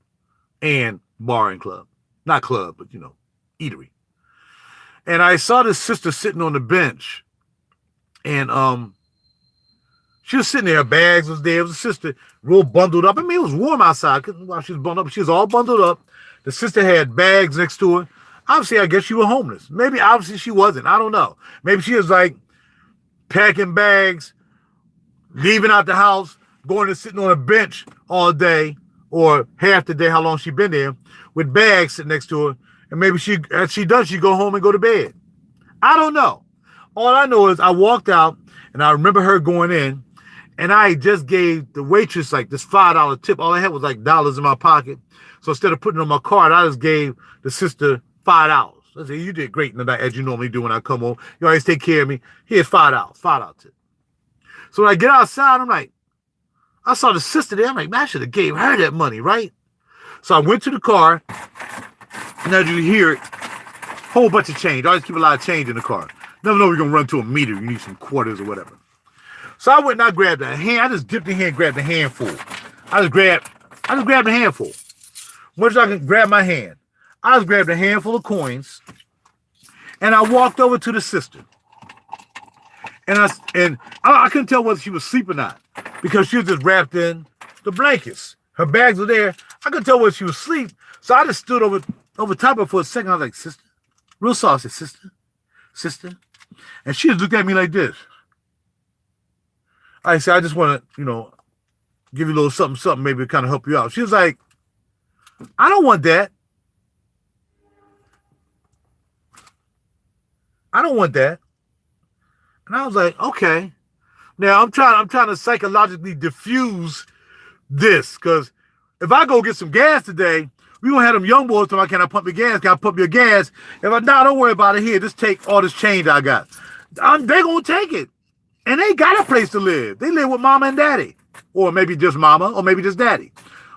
Speaker 1: and bar and club. Not club, but, eatery. And I saw this sister sitting on the bench. And she was sitting there. Her bags was there. It was a sister real bundled up. I mean, it was warm outside while she was bundled up. She was all bundled up. The sister had bags next to her. Obviously, I guess she was homeless. Maybe, obviously, she wasn't. I don't know. Maybe she was like packing bags, leaving out the house, going and sitting on a bench all day or half the day, how long she been there, with bags sitting next to her. And maybe as she does, she go home and go to bed. I don't know. All I know is I walked out and I remember her going in and I just gave the waitress like this $5 tip. All I had was like dollars in my pocket. So instead of putting it on my card, I just gave the sister $5. I said, you did great tonight, as you normally do when I come home. You always take care of me. Here's $5 tip. So when I get outside, I'm like, I saw the sister there. I'm like, man, I should have gave her that money, right? So I went to the car, and as you hear it, whole bunch of change. I always keep a lot of change in the car. Never know we're going to run to a meter. You need some quarters or whatever. So I went and I grabbed a hand. I just dipped the hand, grabbed a handful. I just grabbed a handful. Once I can grab my hand, I just grabbed a handful of coins, and I walked over to the sister. And I couldn't tell whether she was asleep or not because she was just wrapped in the blankets. Her bags were there. I couldn't tell whether she was asleep. So I just stood over top of her for a second. I was like, sister, real soft. I said, sister. And she just looked at me like this. I said, I just want to, give you a little something, maybe kind of help you out. She was like, I don't want that. I don't want that. And I was like, okay. Now I'm trying to psychologically diffuse this, because if I go get some gas today, we gonna have them young boys talking, can I pump your gas? Can I pump your gas? Don't worry about it here. Just take all this change I got. They gonna take it. And they got a place to live. They live with mama and daddy. Or maybe just mama, or maybe just daddy.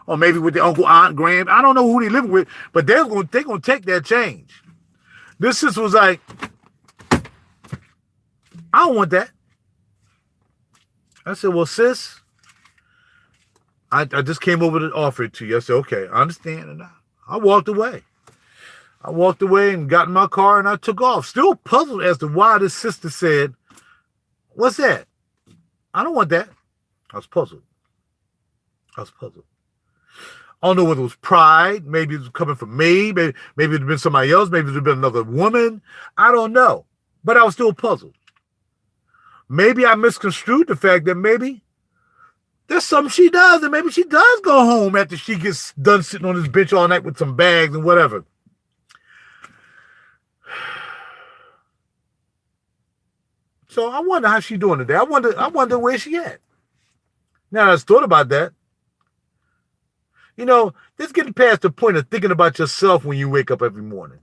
Speaker 1: Or maybe with their uncle, aunt, grand. I don't know who they living with, but they're gonna take that change. This sister was like, I don't want that. I said, well, sis, I just came over to offer it to you. I said, okay, I understand. And I walked away. I walked away and got in my car and I took off. Still puzzled as to why this sister said, what's that? I don't want that. I was puzzled. I don't know whether it was pride. Maybe it was coming from me. Maybe it had been somebody else. Maybe it had been another woman. I don't know. But I was still puzzled. Maybe I misconstrued the fact that maybe there's something she does, and maybe she does go home after she gets done sitting on this bench all night with some bags and whatever. So I wonder how she's doing today. I wonder where she at. Now I just thought about that. Just getting past the point of thinking about yourself when you wake up every morning.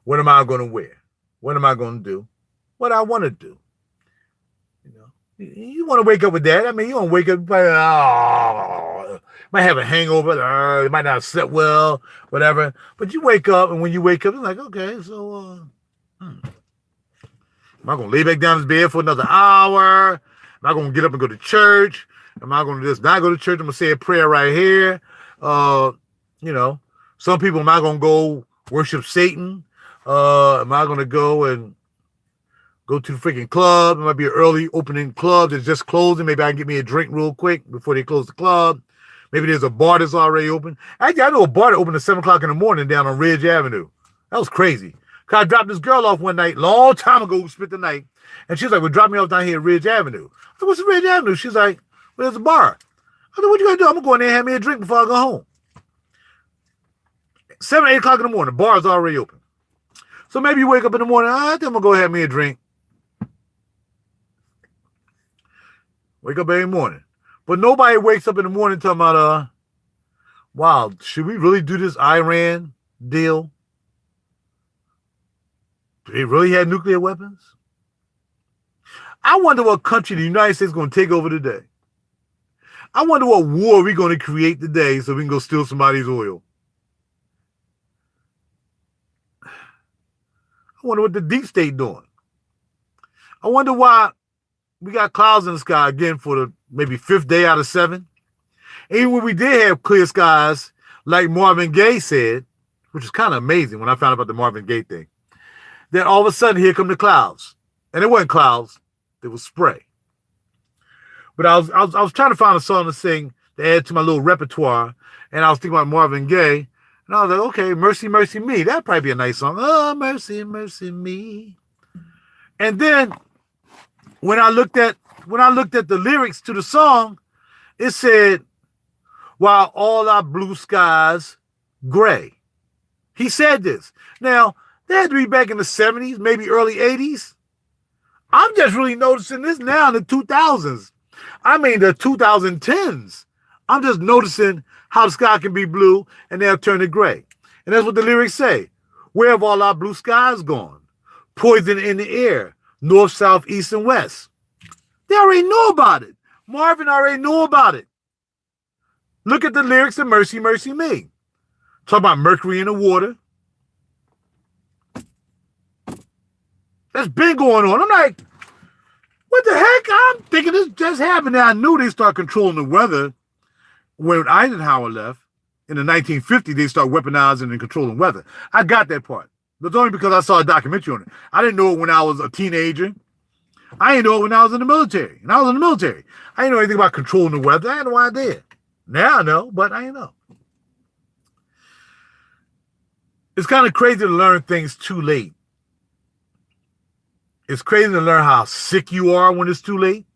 Speaker 1: What am I going to wear? What am I going to do? What I want to do? You want to wake up with that. I mean, you want to wake up, might have a hangover, might not sleep well, whatever. But you wake up, and when you wake up, it's like, okay, so am I going to lay back down in this bed for another hour? Am I going to get up and go to church? Am I going to just not go to church? I'm going to say a prayer right here. Some people, am I going to go worship Satan? Am I going to go and go to the freaking club? It might be an early opening club that's just closing. Maybe I can get me a drink real quick before they close the club. Maybe there's a bar that's already open. Actually, I know a bar that opened at 7 o'clock in the morning down on Ridge Avenue. That was crazy. Cause I dropped this girl off one night, long time ago, we spent the night. And she's like, well, drop me off down here at Ridge Avenue. I said, what's the Ridge Avenue? She's like, well, there's a bar. I said, what you gonna do? I'm gonna go in there and have me a drink before I go home. 7, 8 o'clock in the morning, the bar is already open. So maybe you wake up in the morning, I think I'm gonna go have me a drink. Wake up every morning. But nobody wakes up in the morning talking about, wow, should we really do this Iran deal? Do they really have nuclear weapons? I wonder what country the United States is going to take over today. I wonder what war we're going to create today so we can go steal somebody's oil. I wonder what the DeepState doing. I wonder why we got clouds in the sky again for the maybe 5th day out of 7. Even when we did have clear skies, like Marvin Gaye said, which is kind of amazing when I found out about the Marvin Gaye thing, then all of a sudden here come the clouds. And it wasn't clouds, it was spray. But I was trying to find a song to sing to add to my little repertoire, and I was thinking about Marvin Gaye, and I was like, okay, Mercy, Mercy Me. That'd probably be a nice song. Oh, mercy, mercy me. And then when I looked at the lyrics to the song, it said, while all our blue skies gray. He said this. Now, that had to be back in the 70s, maybe early 80s. I'm just really noticing this now in the 2000s. I mean, the 2010s. I'm just noticing how the sky can be blue and they'll turn to gray. And that's what the lyrics say. Where have all our blue skies gone? Poison in the air, north, south, east, and west. They already know about it. Marvin already knew about it. Look at the lyrics of Mercy, Mercy Me. Talk about mercury in the water. That's been going on. I'm like, what the heck? I'm thinking this just happened. Now, I knew they start controlling the weather when Eisenhower left. In the 1950s, they start weaponizing and controlling weather. I got that part. But it's only because I saw a documentary on it. I didn't know it when I was a teenager. I didn't know it when I was in the military. And I was in the military. I didn't know anything about controlling the weather. I had no idea. Now I know, but I didn't know. It's kind of crazy to learn things too late. It's crazy to learn how sick you are when it's too late.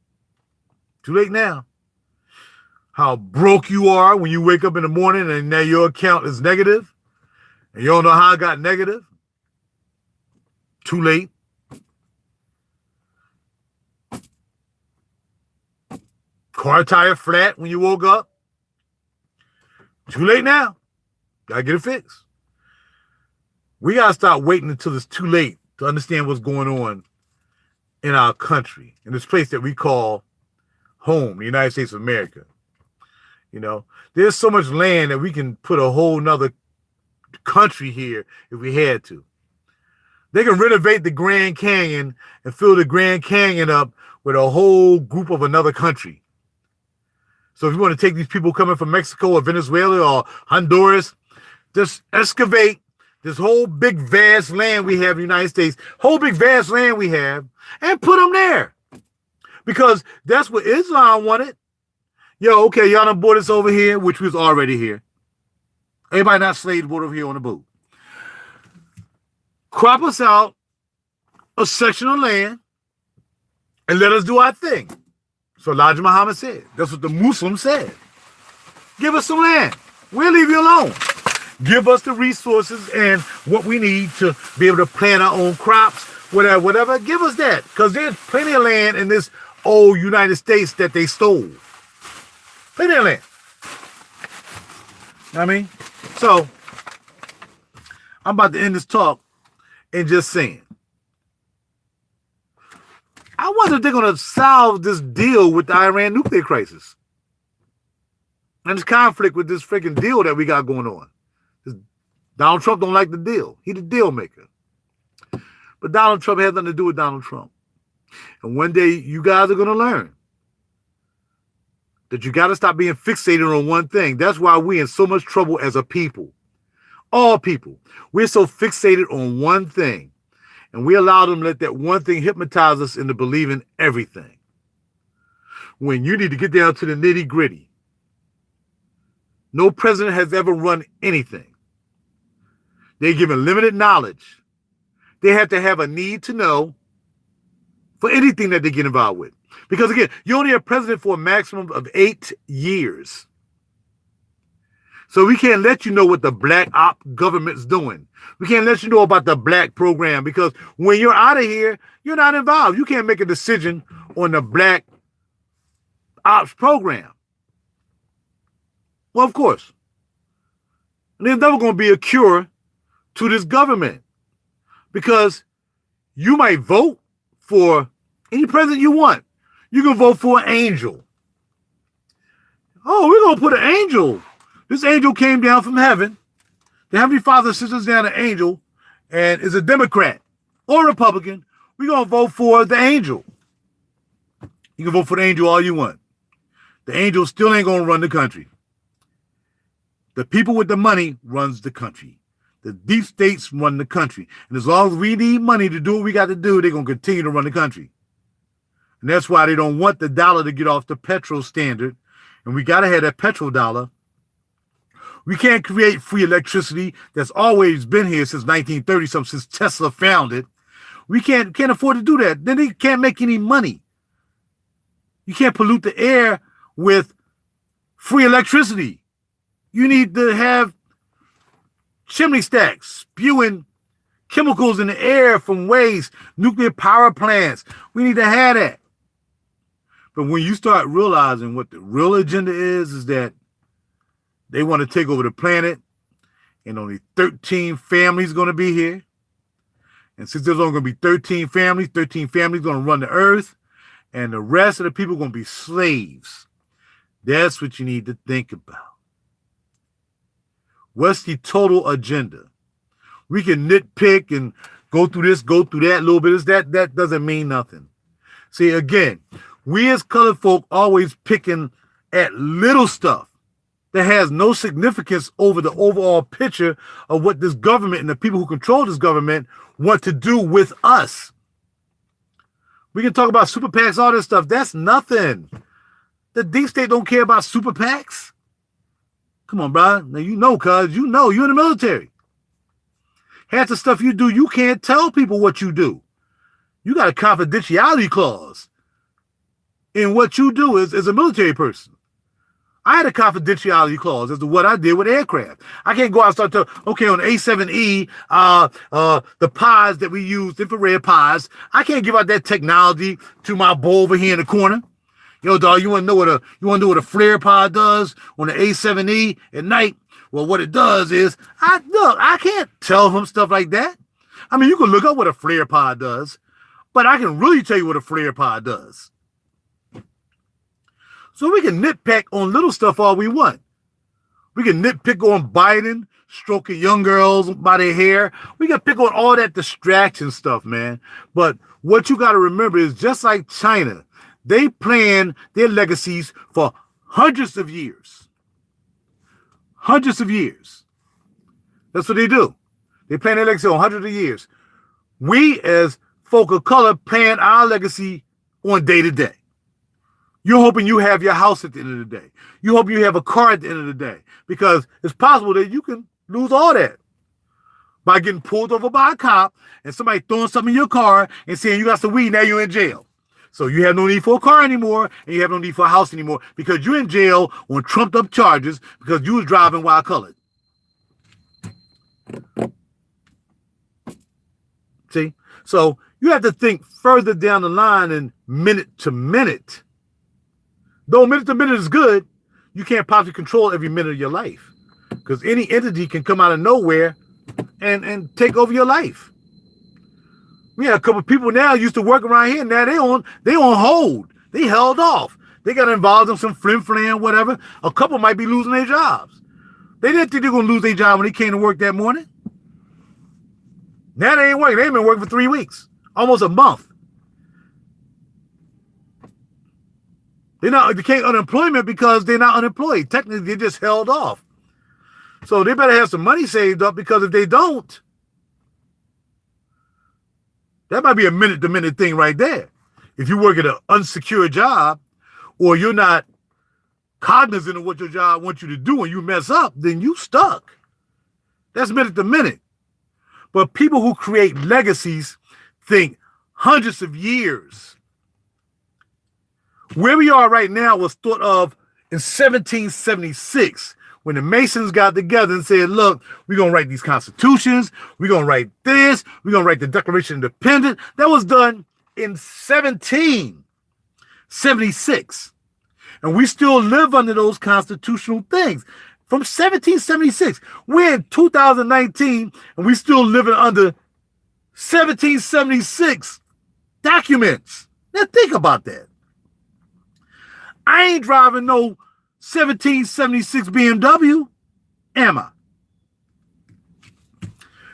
Speaker 1: Too late now. How broke you are when you wake up in the morning and now your account is negative and you don't know how it got negative. Too late. Car tire flat when you woke up. Too late now. Gotta get it fixed. We gotta stop waiting until it's too late to understand what's going on in our country, in this place that we call home, the United States of America. You know, there's so much land that we can put a whole nother country here if we had to. They can renovate the Grand Canyon and fill the Grand Canyon up with a whole group of another country. So if you want to take these people coming from Mexico or Venezuela or Honduras, just excavate this whole big vast land we have in the United States, whole big vast land we have, and put them there. Because that's what Islam wanted. Yo, okay, y'all done brought us over here, which was already here. Everybody not slaves brought over here on the boat. Crop us out a section of land and let us do our thing. So Elijah Muhammad said. That's what the Muslims said. Give us some land. We'll leave you alone. Give us the resources and what we need to be able to plant our own crops, whatever. Give us that. Because there's plenty of land in this old United States that they stole. Plenty of land. You know what I mean? So, I'm about to end this talk and just saying. I I wonder if they're going to solve this deal with the Iran nuclear crisis. And this conflict with this freaking deal that we got going on. Donald Trump don't like the deal. He's the deal maker. But Donald Trump has nothing to do with Donald Trump. And one day you guys are going to learn that you got to stop being fixated on one thing. That's why we're in so much trouble as a people. All people. We're so fixated on one thing. And we allow them to let that one thing hypnotize us into believing everything. When you need to get down to the nitty gritty. No president has ever run anything. They're given limited knowledge. They have to have a need to know for anything that they get involved with. Because again, you only have president for a maximum of 8 years. So we can't let you know what the black op government's doing. We can't let you know about the black program because when you're out of here, you're not involved. You can't make a decision on the black ops program. Well, of course. And there's never going to be a cure to this government because you might vote for any president you want. You can vote for an angel. Oh, we're going to put an angel. This angel came down from heaven. The Heavenly Father sits us down an angel and is a Democrat or a Republican. We're going to vote for the angel. You can vote for the angel all you want. The angel still ain't going to run the country. The people with the money runs the country. The deep states run the country. And as long as we need money to do what we got to do, they're going to continue to run the country. And that's why they don't want the dollar to get off the petrol standard. And we got to have that petrol dollar. We can't create free electricity that's always been here since 1930-something, since Tesla found it. We can't afford to do that. Then they can't make any money. You can't pollute the air with free electricity. You need to have chimney stacks spewing chemicals in the air from waste, nuclear power plants. We need to have that. But when you start realizing what the real agenda is that they want to take over the planet and only 13 families going to be here. And since there's only going to be 13 families going to run the earth and the rest of the people are going to be slaves. That's what you need to think about. What's the total agenda? We can nitpick and go through this, go through that a little bit. That doesn't mean nothing. See, again, we as colored folk always picking at little stuff that has no significance over the overall picture of what this government and the people who control this government want to do with us. We can talk about super PACs, all this stuff. That's nothing. The deep state don't care about super PACs. Come on, bro. Now you know, cuz you're in the military. Half the stuff you do, you can't tell people what you do. You got a confidentiality clause in what you do as a military person. I had a confidentiality clause as to what I did with aircraft. I can't go out and start to, okay, on the A7E, the pods that we use, infrared pods, I can't give out that technology to my boy over here in the corner. Yo, dog, you want to know what a flare pod does on the A7E at night? Well, what it does is, I can't tell him stuff like that. I mean, you can look up what a flare pod does, but I can really tell you what a flare pod does. So we can nitpick on little stuff all we want. We can nitpick on Biden stroking young girls by their hair. We can pick on all that distraction stuff, man. But what you got to remember is just like China, they plan their legacies for hundreds of years. Hundreds of years. That's what they do. They plan their legacy on hundreds of years. We as folk of color plan our legacy on day to day. You're hoping you have your house at the end of the day. You hope you have a car at the end of the day because it's possible that you can lose all that by getting pulled over by a cop and somebody throwing something in your car and saying you got some weed, now you're in jail. So you have no need for a car anymore and you have no need for a house anymore because you're in jail on trumped up charges because you was driving while colored. See? So you have to think further down the line and minute to minute. Though minute to minute is good, you can't possibly control every minute of your life because any entity can come out of nowhere and take over your life. Yeah, a couple of people now used to work around here. Now they on hold. They held off. They got involved in some flim-flam, whatever. A couple might be losing their jobs. They didn't think they were going to lose their job when they came to work that morning. Now they ain't working. They ain't been working for 3 weeks, almost a month. They can't unemployment because they're not unemployed. Technically, they just held off. So they better have some money saved up, because if they don't, that might be a minute-to-minute thing right there. If you work at an unsecured job, or you're not cognizant of what your job wants you to do and you mess up, then you stuck. That's minute-to-minute. But people who create legacies think hundreds of years. Where we are right now was thought of in 1776, when the Masons got together and said, look, we're going to write these constitutions, we're going to write this, we're going to write the Declaration of Independence. That was done in 1776. And we still live under those constitutional things. From 1776, we're in 2019, and we still living under 1776 documents. Now think about that. I ain't driving no 1776 BMW, am I?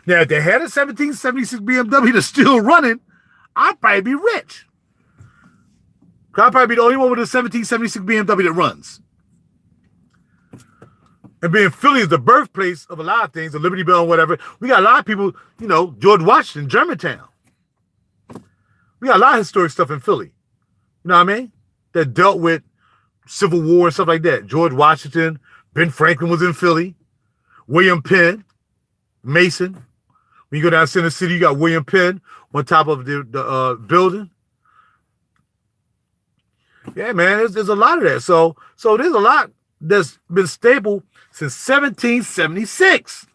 Speaker 1: Now, if they had a 1776 BMW that's still running, I'd probably be rich. I'd probably be the only one with a 1776 BMW that runs. And being Philly is the birthplace of a lot of things, the Liberty Bell and whatever. We got a lot of people, George Washington, Germantown. We got a lot of historic stuff in Philly. You know what I mean? That dealt with Civil War and stuff like that. George Washington, Ben Franklin was in Philly. William Penn, Mason. When you go down Center City, you got William Penn on top of the building. Yeah, man, there's a lot of that. So there's a lot that's been stable since 1776.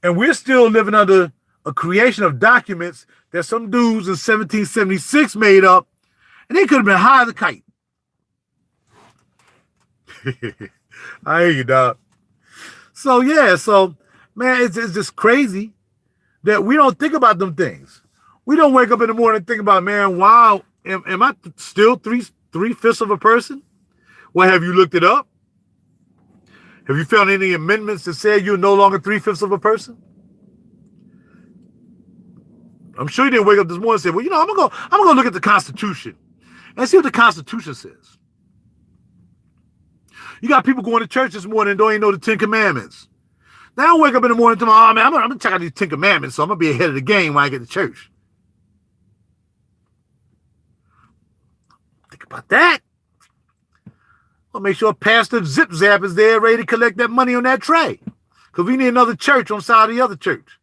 Speaker 1: And we're still living under a creation of documents that some dudes in 1776 made up, and they could have been high as a kite. I hear you, dog. So, man, it's just crazy that we don't think about them things. We don't wake up in the morning and think about, man, wow, am I still three-fifths of a person? Well, have you looked it up? Have you found any amendments that say you're no longer 3/5 of a person? I'm sure you didn't wake up this morning and say, well, I'm gonna look at the Constitution and see what the Constitution says. You got people going to church this morning and don't even know the 10 Commandments. Now I wake up in the morning and tell me, I'm gonna check out these 10 Commandments, so I'm gonna be ahead of the game when I get to church. Think about that. I'll make sure Pastor Zip Zap is there ready to collect that money on that tray. Because we need another church on the side of the other church.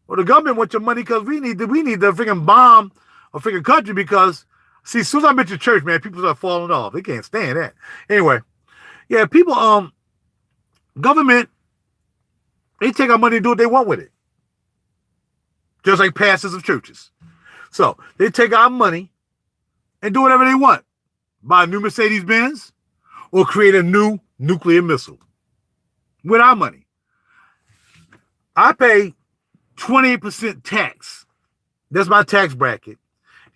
Speaker 1: Well, the government wants your money because we need to freaking bomb a freaking country because, see, as soon as I mention church, man, people start falling off. They can't stand that. Anyway, yeah, people, government, they take our money and do what they want with it. Just like pastors of churches. So they take our money and do whatever they want. Buy a new Mercedes-Benz or create a new nuclear missile with our money. I pay 28% tax. That's my tax bracket.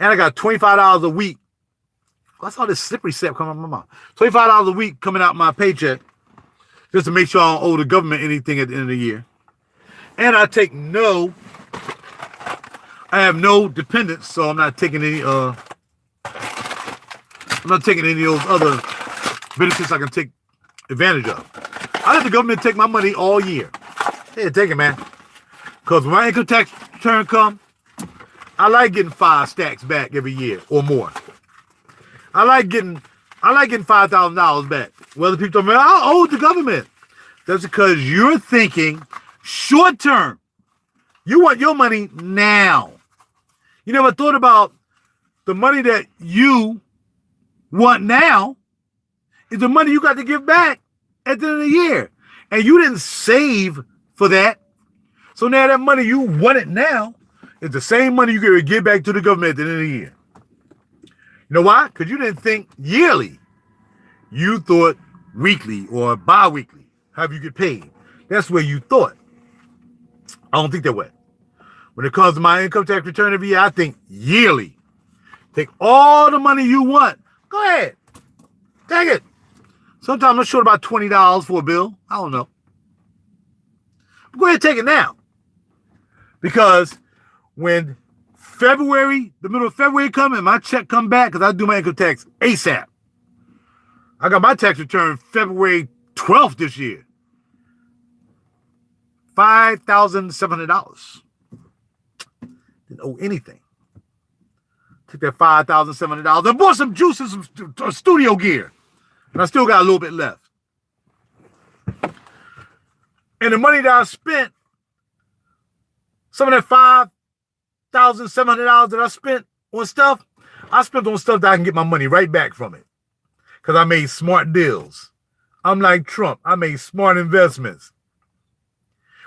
Speaker 1: And I got $25 a week. That's all this slippery step coming out of my mouth. $25 a week coming out of my paycheck just to make sure I don't owe the government anything at the end of the year. And I have no dependents, so I'm not taking any of those other benefits I can take advantage of. I let the government take my money all year. Yeah, take it, man. Because when my income tax return come, I like getting 5 stacks back every year or more. I like getting $5,000 back. Whether people tell me, I owe the government. That's because you're thinking short term. You want your money now. You never thought about the money that you want now is the money you got to give back at the end of the year. And you didn't save for that. So now that money you want it now is the same money you got to give back to the government at the end of the year. You know why? Because you didn't think yearly. You thought weekly or bi-weekly. How you get paid. That's where you thought. I don't think that way. When it comes to my income tax return every year, I think yearly. Take all the money you want. Go ahead. Take it. Sometimes I'm short about $20 for a bill. I don't know. But go ahead and take it now. Because when the middle of February comes and my check come back, because I do my income tax ASAP. I got my tax return February 12th this year. $5,700. Didn't owe anything. Took that $5,700 and bought some juice and some studio gear. And I still got a little bit left. And the money that I spent, some of that $5,700 that I spent on stuff, I spent on stuff that I can get my money right back from it. Because I made smart deals. I'm like Trump. I made smart investments.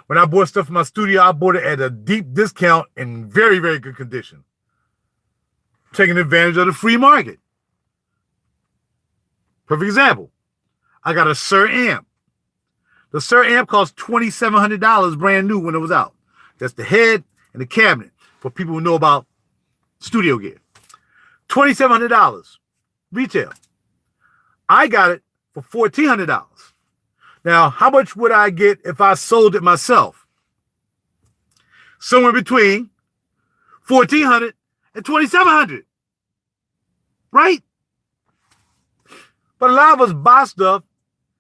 Speaker 1: When I bought stuff from my studio, I bought it at a deep discount in very, very good condition. Taking advantage of the free market. Perfect example. I got a Sir amp. The Sir amp cost $2,700 brand new when it was out. That's the head and the cabinet for people who know about studio gear. $2,700 retail. I got it for $1,400. Now, how much would I get if I sold it myself? Somewhere between $1,400 and $2,700. Right? But a lot of us buy stuff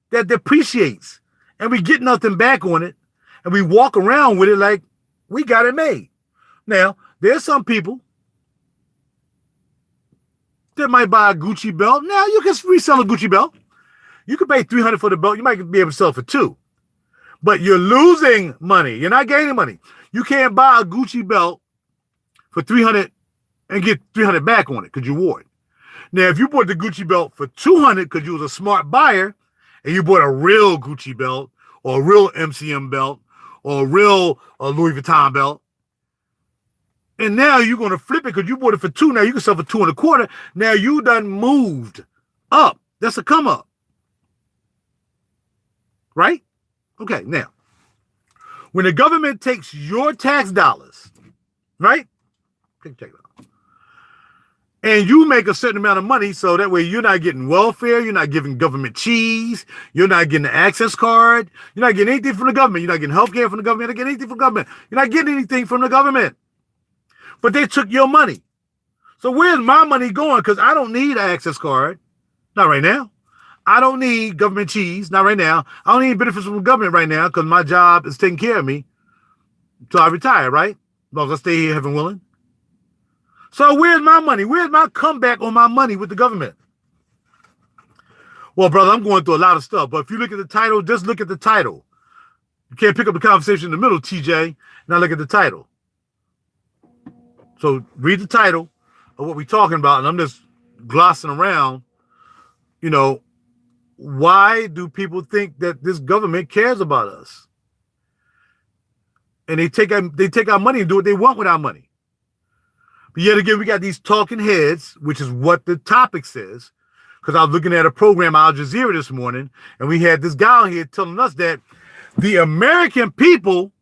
Speaker 1: that depreciates and we get nothing back on it and we walk around with it like we got it made. Now, there's some people that might buy a Gucci belt. Now, you can resell a Gucci belt. You can pay $300 for the belt. You might be able to sell it for $200. But you're losing money. You're not gaining money. You can't buy a Gucci belt for $300 and get $300 back on it because you wore it. Now, if you bought the Gucci belt for $200 because you was a smart buyer and you bought a real Gucci belt or a real MCM belt or a real Louis Vuitton belt, and now you're going to flip it because you bought it for $200. Now you can sell for $225. Now you done moved up. That's a come up. Right? Okay, now, when the government takes your tax dollars, right? Take it out. And you make a certain amount of money so that way you're not getting welfare, you're not giving government cheese, you're not getting the access card, you're not getting anything from the government, you're not getting health care from the government, you're not getting anything from the government, you're not getting anything from the government. But they took your money. So where's my money going? Because I don't need an access card. Not right now. I don't need government cheese. Not right now. I don't need benefits from the government right now because my job is taking care of me until I retire, right? As long as I stay here, heaven willing. So where's my money? Where's my comeback on my money with the government? Well, brother, I'm going through a lot of stuff. But if you look at the title, just look at the title. You can't pick up the conversation in the middle, TJ. Now look at the title. So read the title of what we're talking about. And I'm just glossing around, you know, why do people think that this government cares about us? And they take our money and do what they want with our money. But yet again, we got these talking heads, which is what the topic says. Because I was looking at a program, Al Jazeera, this morning, and we had this guy on here telling us that the American people,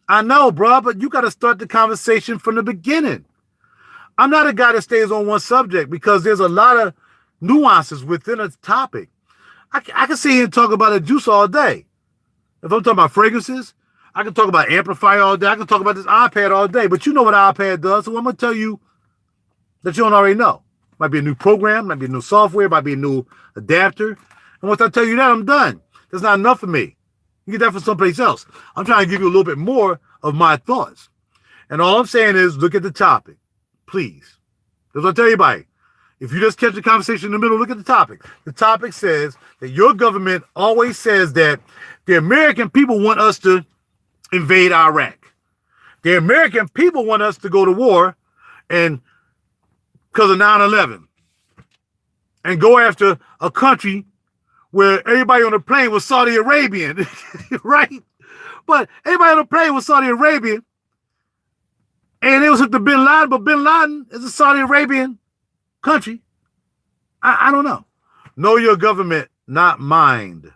Speaker 1: I know, bro, but you got to start the conversation from the beginning. I'm not a guy that stays on one subject because there's a lot of nuances within a topic. I can sit here and talk about a juice all day. If I'm talking about fragrances, I can talk about amplifier all day. I can talk about this iPad all day. But you know what iPad does, so I'm going to tell you that you don't already know. Might be a new program, might be a new software, might be a new adapter. And once I tell you that, I'm done. That's not enough for me. You get that from someplace else. I'm trying to give you a little bit more of my thoughts. And all I'm saying is look at the topic, please. That's what I tell everybody. If you just catch the conversation in the middle, look at the topic. The topic says that your government always says that the American people want us to invade Iraq. The American people want us to go to war and because of 9/11 and go after a country where everybody on the plane was Saudi Arabian, right? But everybody on the plane was Saudi Arabian and it was hooked to Bin Laden, but Bin Laden is a Saudi Arabian country. I don't know. Know your government, not mind.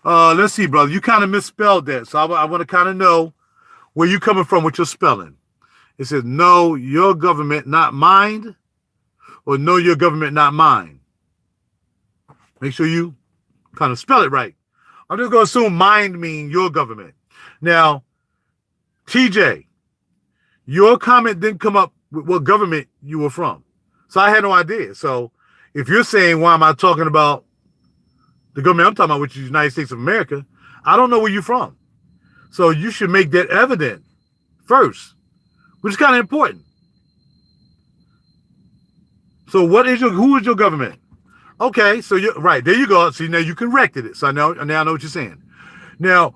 Speaker 1: Let's see, brother. You kind of misspelled that. So I want to kind of know where you coming from with your spelling. It says, know your government, not mine, or know your government, not mine. Make sure you kind of spell it right. I'm just going to assume mine mean your government. Now, TJ, your comment didn't come up with what government you were from. So I had no idea. So if you're saying, why am I talking about the government I'm talking about, which is the United States of America, I don't know where you're from. So you should make that evident first, which is kind of important. So who is your government? Okay, so you're right. There you go. See, now you corrected it. So now I know what you're saying. Now,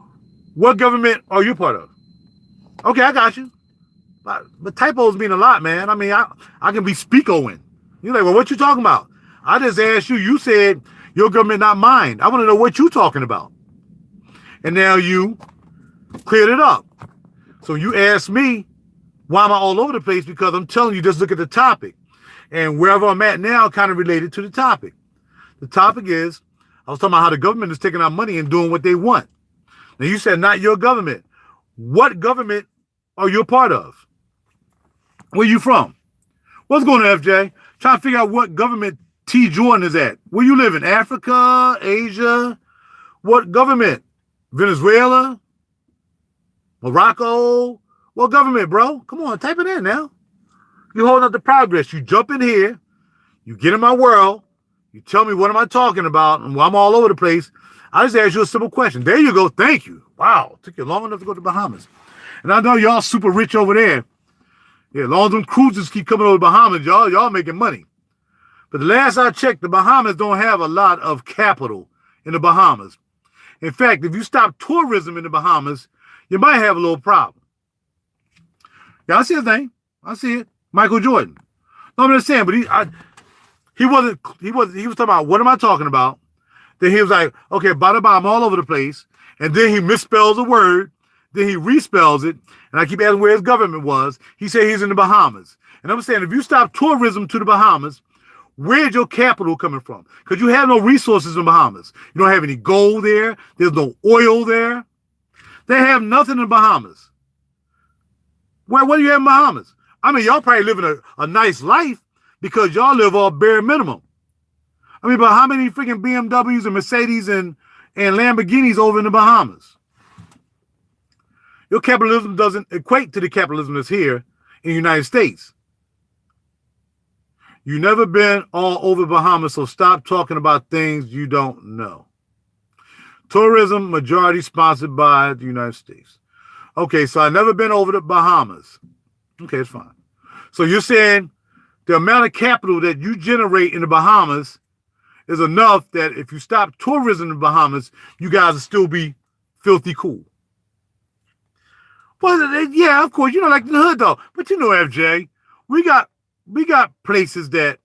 Speaker 1: what government are you part of? Okay, I got you. But typos mean a lot, man. I mean, I can be speakoing. You're like, well, what you talking about? I just asked you. You said your government, not mine. I want to know what you talking about. And now you cleared it up. So you asked me, why am I all over the place? Because I'm telling you, just look at the topic. And wherever I'm at now, kind of related to the topic. The topic is, I was talking about how the government is taking our money and doing what they want. Now you said not your government. What government are you a part of? Where you from? What's going on, FJ? Trying to figure out what government T. Jordan is at. Where you live in? Africa? Asia? What government? Venezuela? Morocco? What government, bro? Come on, type it in now. You holding up the progress. You jump in here. You get in my world. You tell me what am I talking about, and I'm all over the place. I just asked you a simple question. There you go. Thank you. Wow. Took you long enough to go to Bahamas. And I know y'all super rich over there. Yeah, as long as them cruises keep coming over the Bahamas, y'all making money. But the last I checked, the Bahamas don't have a lot of capital in the Bahamas. In fact, if you stop tourism in the Bahamas, you might have a little problem. Yeah, I see his name. I see it. Michael Jordan. No, I'm just saying, but he was talking about, what am I talking about? Then he was like, okay, bada bada, I'm all over the place. And then he misspells a word. Then he respells it. And I keep asking where his government was. He said he's in the Bahamas. And I'm saying, if you stop tourism to the Bahamas, where's your capital coming from? Because you have no resources in the Bahamas. You don't have any gold there. There's no oil there. They have nothing in the Bahamas. What do you have in the Bahamas? I mean, y'all probably living a nice life because y'all live all bare minimum. I mean, but how many freaking BMWs and Mercedes and Lamborghinis over in the Bahamas? Your capitalism doesn't equate to the capitalism that's here in the United States. You've never been all over Bahamas, so stop talking about things you don't know. Tourism majority sponsored by the United States. Okay, so I've never been over the Bahamas. Okay, it's fine. So you're saying the amount of capital that you generate in the Bahamas is enough that if you stop tourism in the Bahamas, you guys will still be filthy cool. Well, yeah, of course, like in the hood though. But FJ, we got places that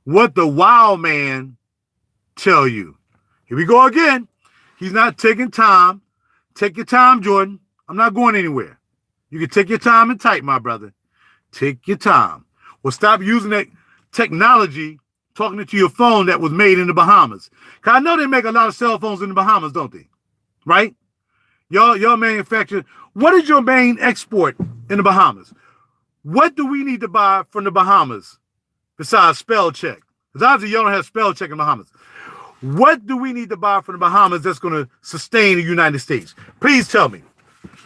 Speaker 1: what the wild man tell you. Here we go again. He's not taking time. Take your time, Jordan. I'm not going anywhere. You can take your time and type, my brother. Take your time. Well, stop using that technology talking to your phone that was made in the Bahamas. Because I know they make a lot of cell phones in the Bahamas, don't they? Right? Y'all manufacture. What is your main export in the Bahamas? What do we need to buy from the Bahamas besides spell check? Because obviously y'all don't have spell check in the Bahamas. What do we need to buy from the Bahamas that's going to sustain the United States? Please tell me.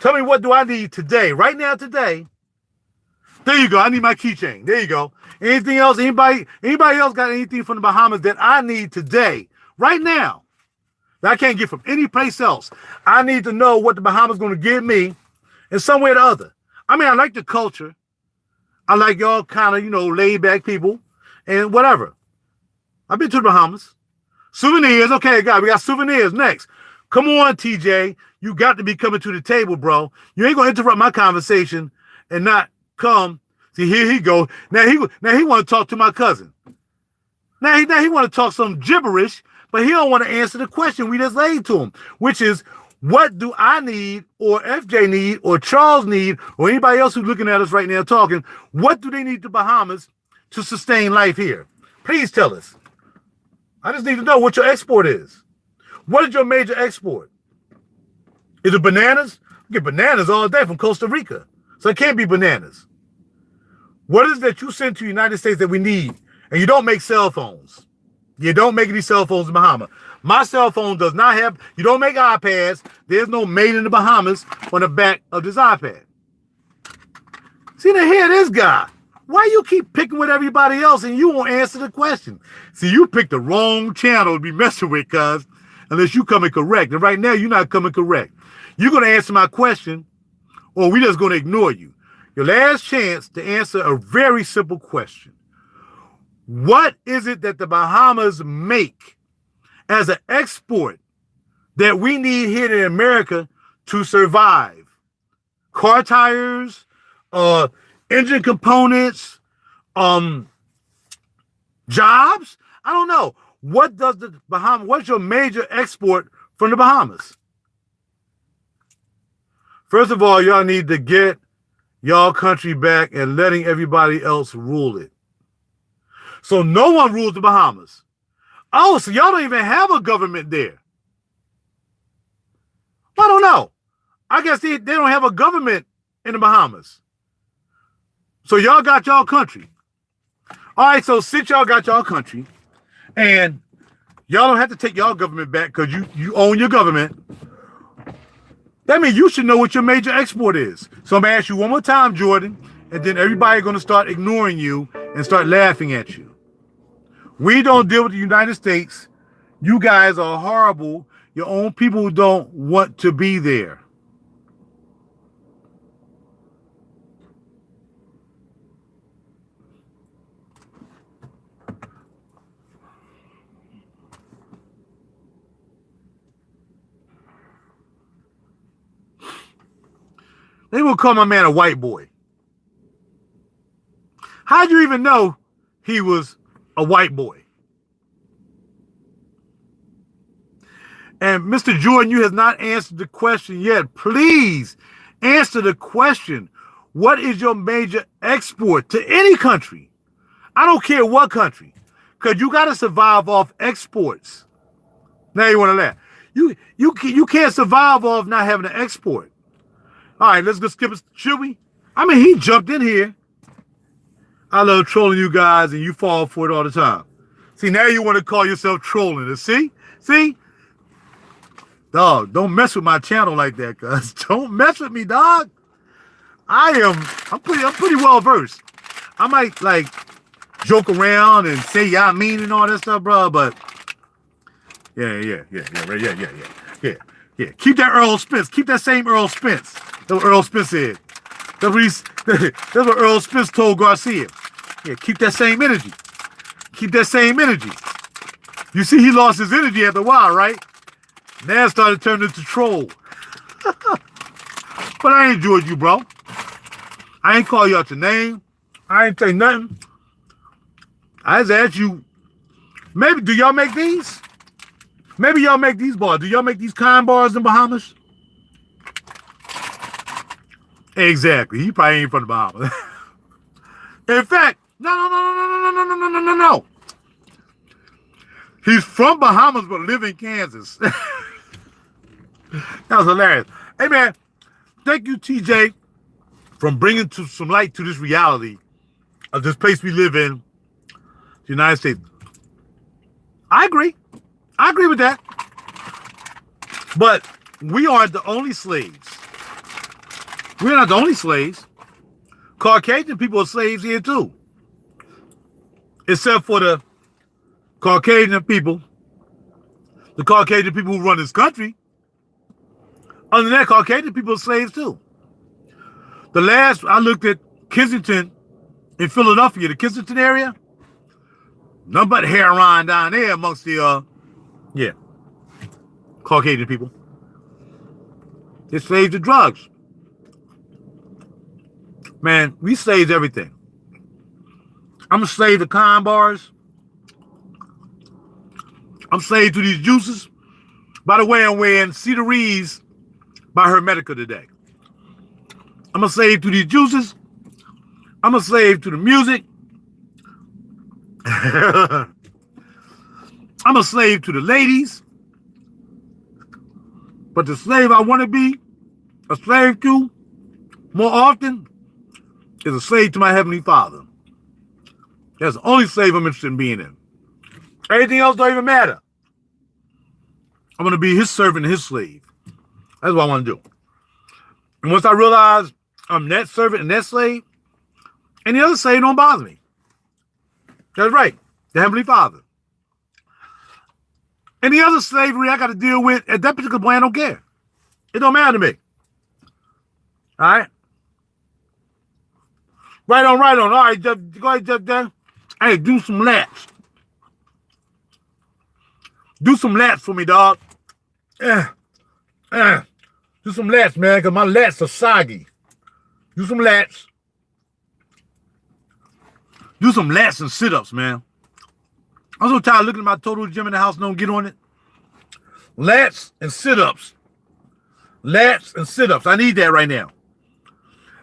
Speaker 1: Tell me, what do I need today? Right now, today. There you go. I need my keychain. There you go. Anything else? Anybody else got anything from the Bahamas that I need today? Right now. That I can't get from any place else. I need to know what the Bahamas going to give me in some way or the other. I mean, I like the culture. I like y'all kind of, laid back people and whatever. I've been to the Bahamas. Souvenirs. Okay, guys, we got souvenirs next. Come on, TJ. You got to be coming to the table, bro. You ain't going to interrupt my conversation and not come. See, here he go. Now he want to talk to my cousin. Now he want to talk some gibberish, but he don't want to answer the question we just laid to him, which is, what do I need, or FJ need, or Charles need, or anybody else who's looking at us right now talking? What do they need the Bahamas to sustain life here? Please tell us. I just need to know what your export is. What is your major export? Is it bananas? You get bananas all day from Costa Rica. So it can't be bananas. What is that you send to the United States that we need? And you don't make cell phones. You don't make any cell phones in Bahamas. My cell phone does not have, you don't make iPads. There's no made in the Bahamas on the back of this iPad. See, now here this guy. Why you keep picking with everybody else and you won't answer the question? See, you picked the wrong channel to be messing with, cuz, unless you coming correct. And right now, you're not coming correct. You're going to answer my question, or we just going to ignore you. Your last chance to answer a very simple question. What is it that the Bahamas make as an export that we need here in America to survive? Car tires, engine components, jobs? I don't know. What does the Bahamas, what's your major export from the Bahamas? First of all, y'all need to get y'all country back and letting everybody else rule it. So no one rules the Bahamas. Oh, so y'all don't even have a government there. I don't know. I guess they don't have a government in the Bahamas. So y'all got y'all country. All right, so since y'all got y'all country, and y'all don't have to take y'all government back because you own your government, that means you should know what your major export is. So I'm going to ask you one more time, Jordan, and then everybody's going to start ignoring you and start laughing at you. We don't deal with the United States. You guys are horrible. Your own people don't want to be there. They will call my man a white boy. How'd you even know he was a white boy? And Mr. Jordan, you have not answered the question yet. Please answer the question. What is your major export to any country? I don't care what country, because you got to survive off exports. Now you want to laugh. You can't survive off not having an export. All right, let's go skip it. Should we? I mean, he jumped in here. I love trolling you guys, and you fall for it all the time. See, now you want to call yourself trolling. See? Dog, don't mess with my channel like that, cuz. Don't mess with me, dog. I'm pretty well versed. I might like joke around and say y'all mean and all that stuff, bro, but yeah. Keep that Earl Spence. Keep that same Earl Spence. That's what Earl Spence said. That's what Earl Spence told Garcia. Yeah, keep that same energy. Keep that same energy. You see, he lost his energy after a while, right? Now it started turning into troll. But I enjoyed you, bro. I ain't call you out your name. I ain't say nothing. I just asked you, maybe, do y'all make these? Maybe y'all make these bars. Do y'all make these kind bars in Bahamas? Exactly. He probably ain't from the Bahamas. In fact, no. He's from Bahamas but live in Kansas. That was hilarious. Hey, man, thank you, TJ, for bringing some light to this reality of this place we live in, the United States. I agree. I agree with that. But we aren't the only slaves. We're not the only slaves. Caucasian people are slaves here too. Except for the Caucasian people. The Caucasian people who run this country. Other than that, Caucasian people are slaves too. The last, I looked at Kensington in Philadelphia, the Kensington area. Nothing but heroin down there amongst the, Caucasian people. They're slaves to drugs. Man, we slaves everything. I'm a slave to con bars. I'm slave to these juices. By the way, I'm wearing Cedar Reeves by Hermetica today. I'm a slave to these juices. I'm a slave to the music. I'm a slave to the ladies. But the slave I want to be a slave to more often is a slave to my Heavenly Father. That's the only slave I'm interested in being in. Everything else don't even matter. I'm going to be his servant and his slave. That's what I want to do. And once I realize I'm that servant and that slave, any other slave don't bother me. That's right. The Heavenly Father. Any other slavery I got to deal with at that particular point, I don't care. It don't matter to me. All right? Right on. All right, go ahead, Jeff. Hey, do some laps. Do some laps for me, dog. Do some lats, man, because my lats are soggy. Do some lats. Do some lats and sit-ups, man. I'm so tired of looking at my total gym in the house and don't get on it. Lats and sit-ups. Lats and sit-ups. I need that right now.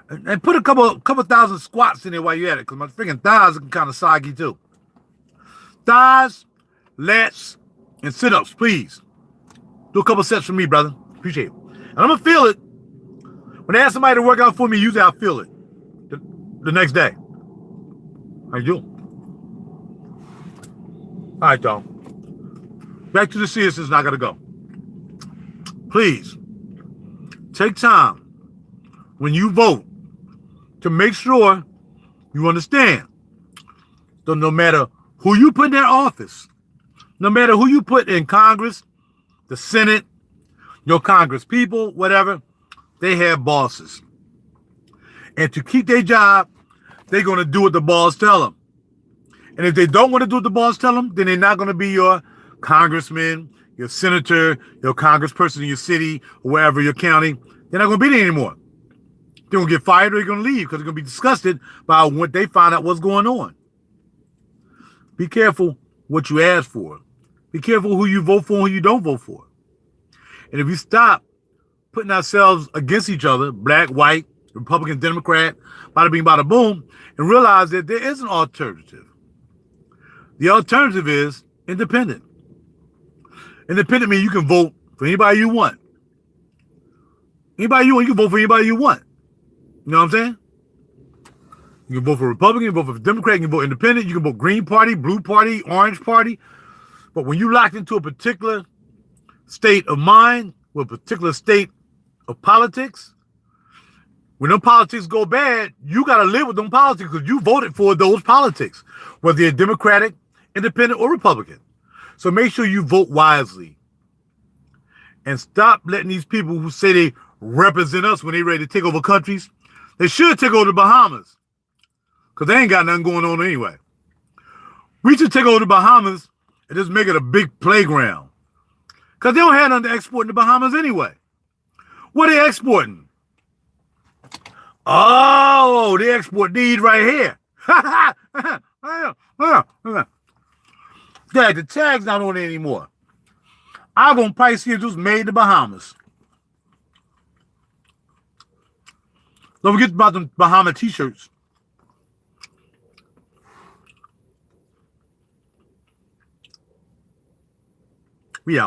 Speaker 1: And put a couple thousand squats in there while you're at it, because my freaking thighs are kind of soggy too. Thighs, lats, and sit-ups, please. Do a couple sets for me, brother. Appreciate it. And I'm going to feel it. When I ask somebody to work out for me, usually I'll feel it the next day. I do. All right, y'all. Back to the seriousness, and I got to go. Please, take time when you vote to make sure you understand that no matter who you put in that office, no matter who you put in Congress, the Senate, your Congress people, whatever, they have bosses. And to keep their job, they're going to do what the boss tell them. And if they don't want to do what the boss tell them, then they're not going to be your congressman, your senator, your congressperson in your city, or wherever, your county. They're not going to be there anymore. They're going to get fired or they're going to leave because they're going to be disgusted by what they find out what's going on. Be careful what you ask for. Be careful who you vote for and who you don't vote for. And if you stop putting ourselves against each other, black, white, Republican, Democrat, bada bing, bada boom, and realize that there is an alternative. The alternative is independent. Independent means you can vote for anybody you want. Anybody you want, you can vote for anybody you want. You know what I'm saying? You can vote for Republican, you can vote for Democrat, you can vote independent, you can vote Green Party, Blue Party, Orange Party. But when you locked into a particular state of mind, with a particular state of politics, when them politics go bad, you got to live with them politics because you voted for those politics, whether you're Democratic, Independent, or Republican. So make sure you vote wisely. And stop letting these people who say they represent us when they're ready to take over countries, they should take over the Bahamas because they ain't got nothing going on anyway. We should take over the Bahamas and just make it a big playground because they don't have nothing to export in the Bahamas anyway. What are they exporting? Oh, they export these right here. Yeah, the tag's not on it anymore. I'm going to price here just made in the Bahamas. Don't forget about the Bahama t-shirts. We out.